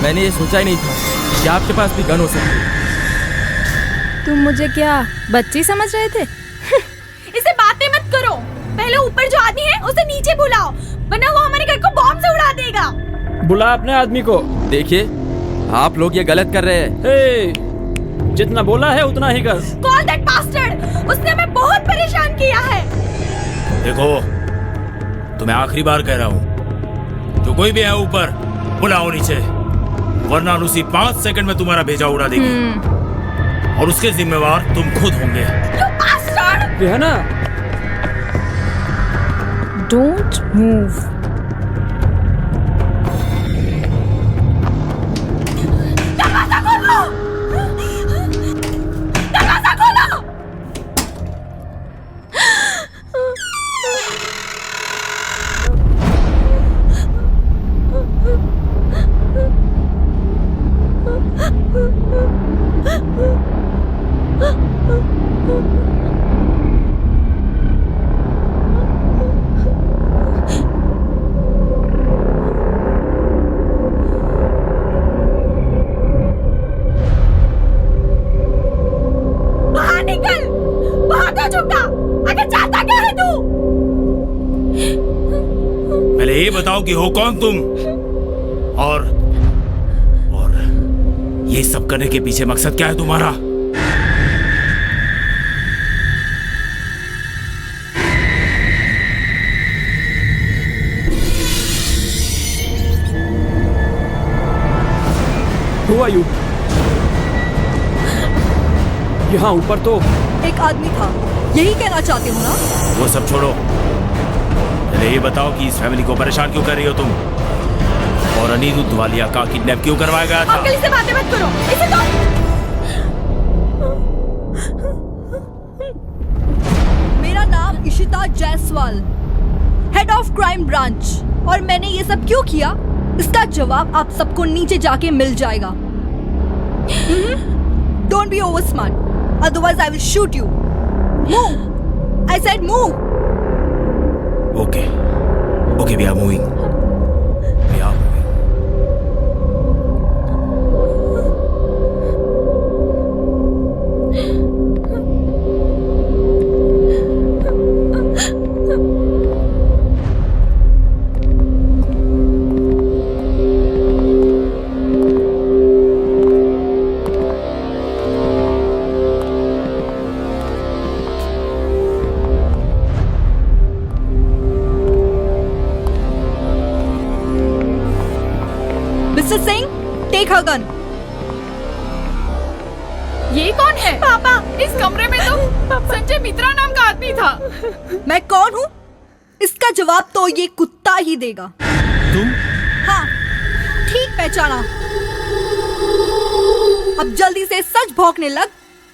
मैंने ये सोचा ही नहीं था कि आपके पास भी गन हो सकती है।
तुम मुझे क्या बच्ची समझ रहे थे? इसे बातें मत करो। पहले ऊपर जो आदमी है उसे नीचे बुलाओ, वरना वो हमारे घर को बॉम्ब से उड़ा देगा।
बुला अपने आदमी को।
देखिए, आप लोग ये गलत कर रहे हैं।
हे, जितना बोला है उतना ही कर।
Call that bastard! उसने हमें बहुत परेशान किया है।
देखो, तुम्हें आखिरी बार कह रहा हूँ, जो कोई भी है ऊपर, बुलाओ नीचे, वरना उसी 5 सेकंड में तुम्हारा भेजा उड़ा देगी। और उसके जिम्मेवार तुम खुद होंगे।
Rihana,
Don't move. दरवाजा खोलो! दरवाजा खोलो! बाहर निकल! बहुत हो चुका! आगे चाहता क्या है तू?
पहले ये बताओ कि हो कौन तुम, और ये सब करने के पीछे मकसद क्या है तुम्हारा?
Who are you? यहाँ ऊपर तो
एक आदमी था, यही कहना चाहते हो ना?
वो सब छोड़ो, पहले ये बताओ कि इस फैमिली को परेशान क्यों कर रही हो तुम, और अनिरुद्ध वालिया का किडनैप क्यों करवाया गया था?
अंकल, इससे बातें मत करो, इसे तो।
मेरा नाम Ishita Jaiswal, head of crime branch, और मैंने ये सब क्यों किया, इसका जवाब आप सबको नीचे जाके मिल जाएगा। Don't be over smart, otherwise I will shoot you. Move! I said move.
Okay, we are moving.
Mister Singh, take her gun.
ये कौन है? पापा, इस कमरे में तो संजय मित्रा नाम का आदमी था।
मैं कौन हूँ इसका जवाब तो ये कुत्ता ही देगा।
तुम?
हाँ, ठीक पहचाना। अब जल्दी से सच भौंकने लग,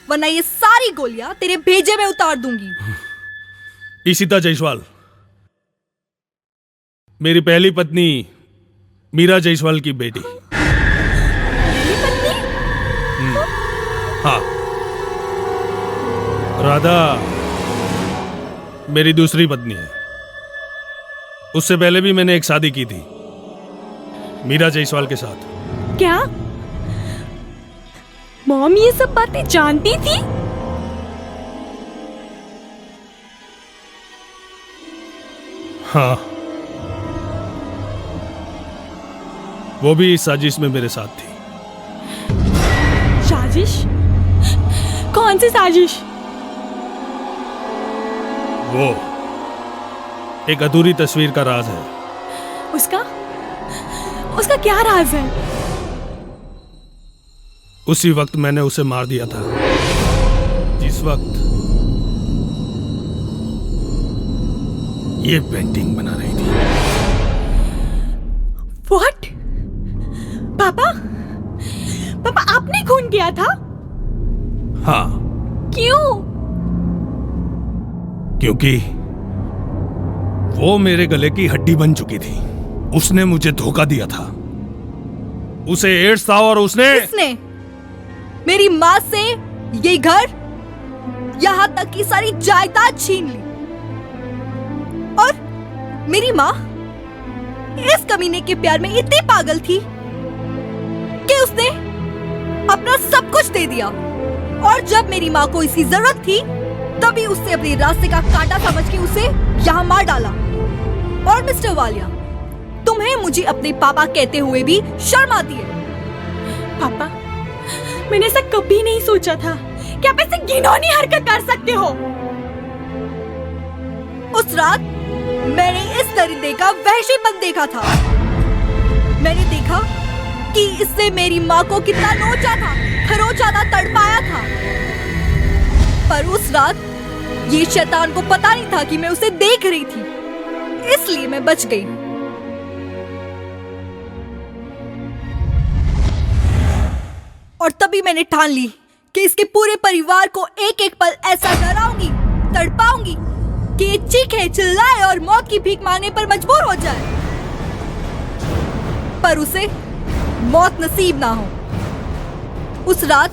वरना ये सारी गोलियां तेरे भेजे में उतार दूंगी।
ईशिता जायसवाल, मेरी पहली पत्नी मीरा जायसवाल की बेटी। हाँ, राधा मेरी दूसरी पत्नी है। उससे पहले भी मैंने एक शादी की थी मीरा जायसवाल के साथ।
क्या मॉम ये सब बातें जानती थी?
हाँ, वो भी इस साजिश में मेरे साथ थी।
साजिश? कौन सी साजिश?
वो एक अधूरी तस्वीर का राज है।
उसका क्या राज है?
उसी वक्त मैंने उसे मार दिया था, जिस वक्त ये पेंटिंग बना रही थी।
What? पापा आपने खून किया था?
हाँ।
क्यों?
क्योंकि वो मेरे गले की हड्डी बन चुकी थी। उसने मुझे धोखा दिया था। उसे एड्स था और उसने
मेरी माँ से ये घर, यहाँ तक की सारी जायदाद छीन ली। और मेरी माँ इस कमीने के प्यार में इतनी पागल थी कि उसने अपना सब कुछ दे दिया। और जब मेरी माँ को इसकी जरूरत थी, तभी उससे अपने रास्ते का कांटा समझ के उसे यहाँ मार डाला। और मिस्टर वालिया, तुम्हें मुझे अपने पापा कहते हुए भी शर्म आती है।
पापा, मैंने ऐसा कभी नहीं सोचा था कि आप ऐसे घिनौनी हरकत कर सकते हो।
उस रात मैंने इस दरिंदे का वहशीपन देखा था। मैंने देखा कि इसने मेरी माँ को कितना नोचा था, खरोचा था, तड़पाया था। पर उस रात ये शैतान को पता नहीं था कि मैं उसे देख रही थी, इसलिए मैं बच गई। और तभी मैंने ठान ली कि इसके पूरे परिवार को एक एक पल ऐसा डराऊंगी, तड़पाऊंगी कि ये चीखे, चिल्लाए और मौत की भीख मांगने पर मजबूर हो जाए, पर उसे मौत नसीब ना हो। उस रात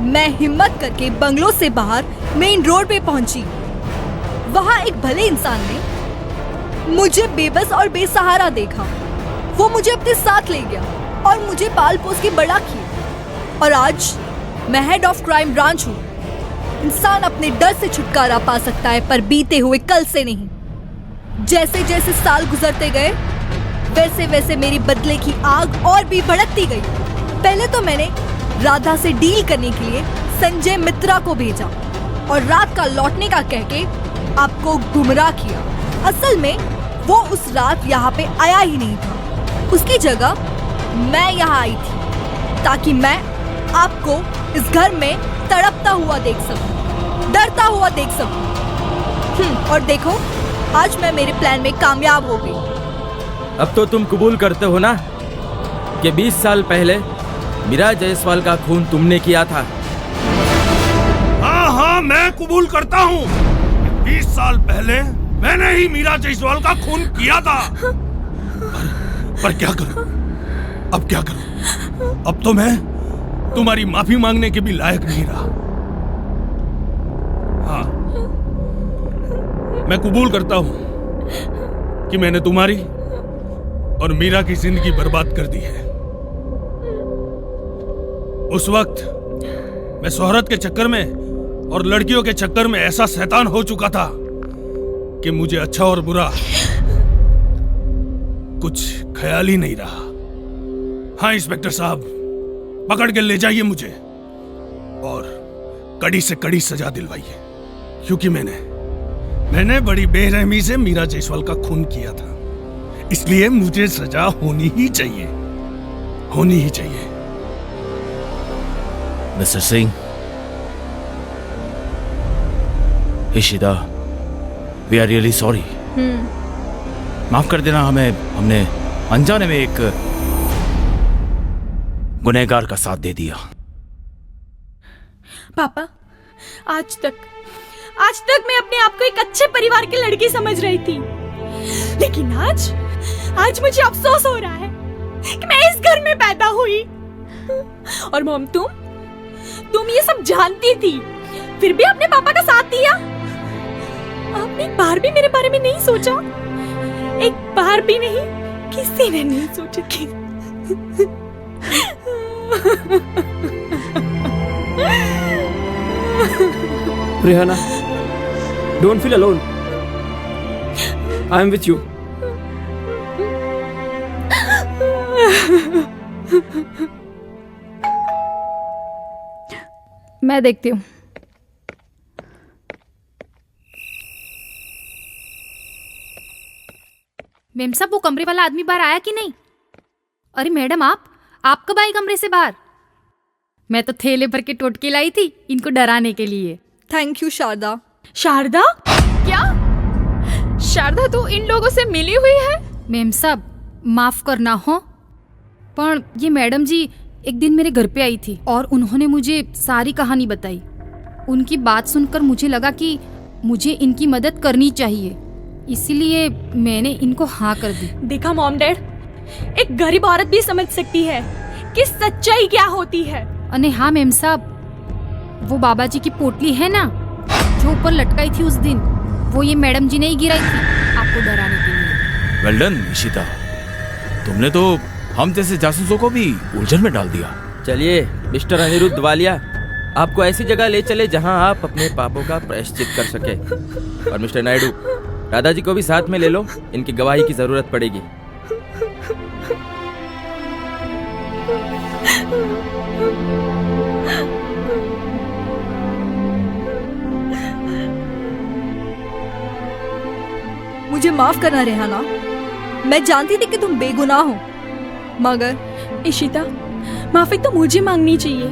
मैं हिम्मत करके बंगलों से बाहर मेन रोड पे पहुंची। वहां एक भले इंसान ने मुझे बेबस और बेसहारा देखा। वो मुझे अपने साथ ले गया और मुझे पाल पोस के बड़ा किया। और आज मैं हेड ऑफ क्राइम ब्रांच हूँ। इंसान अपने डर से छुटकारा पा सकता है, पर बीते हुए कल से नहीं। जैसे जैसे साल गुजरते गए, वैसे वैसे मेरी बदले की आग और भी भड़कती गई। पहले तो मैंने राधा से डील करने के लिए संजय मित्रा को भेजा और रात का लौटने का कहके आपको गुमराह किया। असल में वो उस रात यहाँ पे आया ही नहीं था। उसकी जगह मैं यहाँ आई थी ताकि मैं आपको इस घर में तड़पता हुआ देख सकूं, डरता हुआ देख सकूं। और देखो, आज मैं मेरे प्लान में कामयाब हो गई।
अब तो तुम कबूल करते हो ना कि 20 साल पहले मीरा जायसवाल का खून तुमने किया था?
हाँ, मैं कबूल करता हूँ। 20 साल पहले मैंने ही मीरा जायसवाल का खून किया था। पर क्या करूं? अब क्या करूं? अब तो मैं तुम्हारी माफी मांगने के भी लायक नहीं रहा। हाँ, मैं कबूल करता हूं कि मैंने तुम्हारी और मीरा की जिंदगी बर्बाद कर दी है। उस वक्त मैं शोहरत के चक्कर में और लड़कियों के चक्कर में ऐसा शैतान हो चुका था कि मुझे अच्छा और बुरा कुछ ख्याल ही नहीं रहा। हाँ इंस्पेक्टर साहब, पकड़ के ले जाइए मुझे और कड़ी से कड़ी सजा दिलवाइए, क्योंकि मैंने बड़ी बेरहमी से मीरा जायसवाल का खून किया था, इसलिए मुझे सजा होनी ही चाहिए। होनी ही चाहिए।
Mister Singh, Ishita, we are really sorry. माफ कर देना हमें, हमने अनजाने में एक गुनहगार का साथ दे दिया।
पापा, आज तक मैं अपने आप को एक अच्छे परिवार की लड़की समझ रही थी, लेकिन आज मुझे अफसोस हो रहा है कि मैं इस घर में पैदा हुई। और मॉम, तुम ये सब जानती थी, फिर भी अपने पापा का साथ दिया। आपने एक बार भी मेरे बारे में नहीं सोचा, एक बार भी नहीं, किसी ने नहीं सोचा कि
Rihanna, don't feel alone. I am with you.
मैं देखती हूँ। मेम साहब, वो कमरे वाला आदमी बाहर आया कि नहीं? अरे मैडम, आप कब आई कमरे से बाहर? मैं तो थैले भर के टोटके लाई थी इनको डराने के लिए।
Thank you Sharda.
शारदा? क्या? शारदा तो इन लोगों से मिली हुई है?
मेम साहब, माफ करना हो, पर ये मैडम जी एक दिन मेरे घर पे आई थी और उन्होंने मुझे सारी कहानी बताई। उनकी बात सुनकर मुझे लगा कि मुझे इनकी मदद करनी चाहिए, इसीलिए मैंने इनको हाँ कर दी।
देखा मॉम डैड, एक गरीब औरत भी समझ सकती है कि सच्चाई क्या होती है।
अरे हाँ मेम साहब, वो बाबा जी की पोटली है ना जो ऊपर लटकाई थी उस दिन, वो ये मैडम जी ने ही गिराई थी आपको डराने के लिए।
वेल डन इशिता, तुमने तो हम जैसे जासूसों को भी उलझन में डाल दिया।
चलिए मिस्टर अनिरुद्ध वालिया, आपको ऐसी जगह ले चले जहां आप अपने पापों का प्रायश्चित कर सके। और मिस्टर नायडू, दादाजी को भी साथ में ले लो, इनकी गवाही की जरूरत पड़ेगी।
मुझे माफ करना रेहाना, मैं जानती थी कि तुम बेगुनाह हो, मगर
इशिता, माफी तो मुझे मांगनी चाहिए।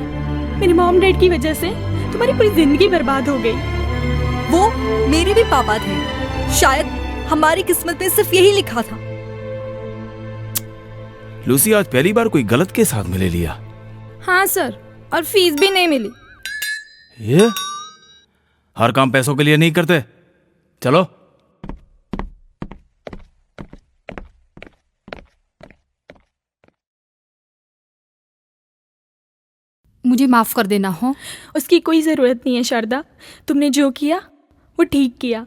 मेरे मॉम डैड की वजह से तुम्हारी पूरी जिंदगी बर्बाद हो गई।
वो मेरे भी पापा थे, शायद हमारी किस्मत में सिर्फ यही लिखा था।
लूसी, आज पहली बार कोई गलत के साथ में ले लिया।
हाँ सर, और फीस भी नहीं मिली।
ये हर काम पैसों के लिए नहीं करते। चलो।
मुझे माफ कर देना हो।
उसकी कोई जरूरत नहीं है शारदा, तुमने जो किया वो ठीक किया।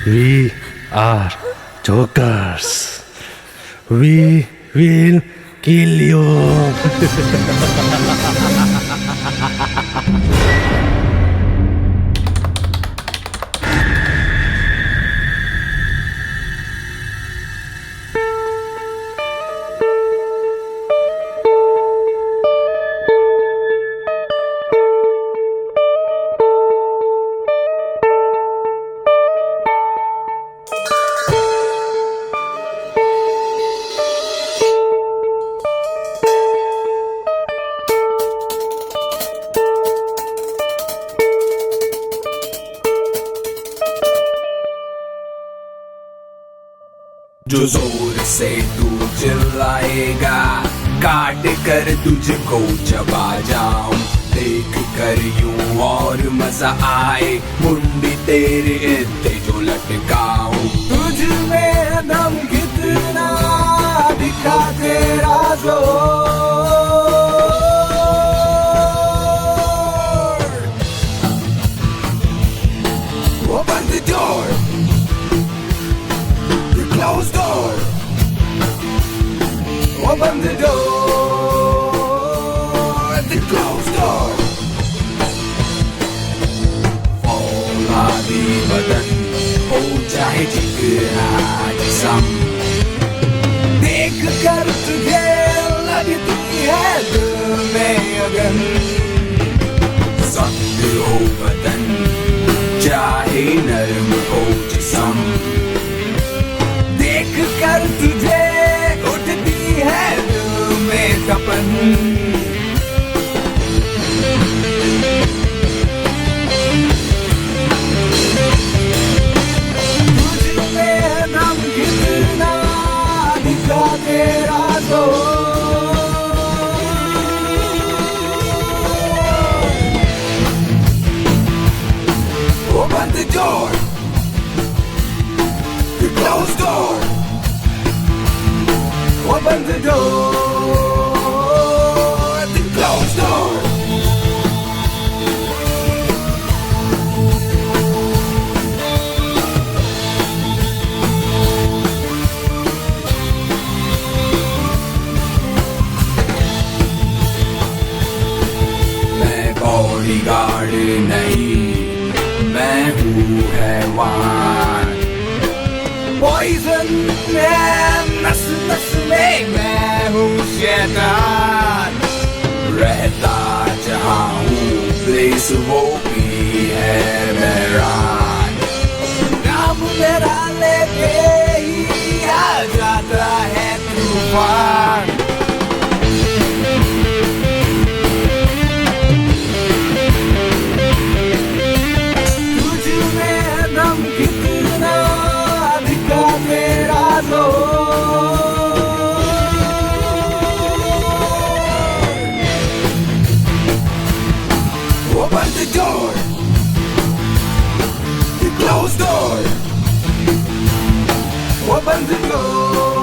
We are jokers. We will kill you.
जो जोर से तू चिल्लाएगा, काट कर तुझको चबा जाऊं। देख कर यूं और मजा आए, मुंडी तेरे इत्ते जो लटकाऊं। तुझ में दम कितना दिखा तेरा जोर। Open the door, the closed door. Open the door, the closed door. फौला दी बदन हो चाहे चिकना जिस्म, देख कर तुझे लगती है दिल में अगन। सख्त हो बदन चाहे नरम हो जिस्म, देख कर तुझे उठती है दिल में तपन। तुझ में दम कितना दिखा तेरा जोर। Open the door, the closed door. Open the door, the closed door. मैं बॉडीगार्ड नहीं, मैं हूँ हैवान। पॉइजन है नस नस में, मैं हूँ शैतान। रहता जहाँ हूँ प्लेस वो भी है मेरान। नाम मेरा लेके ही आ जाता है तूफान। कितना दिखा तेरा जोर। Open the door, the closed door. Open the door.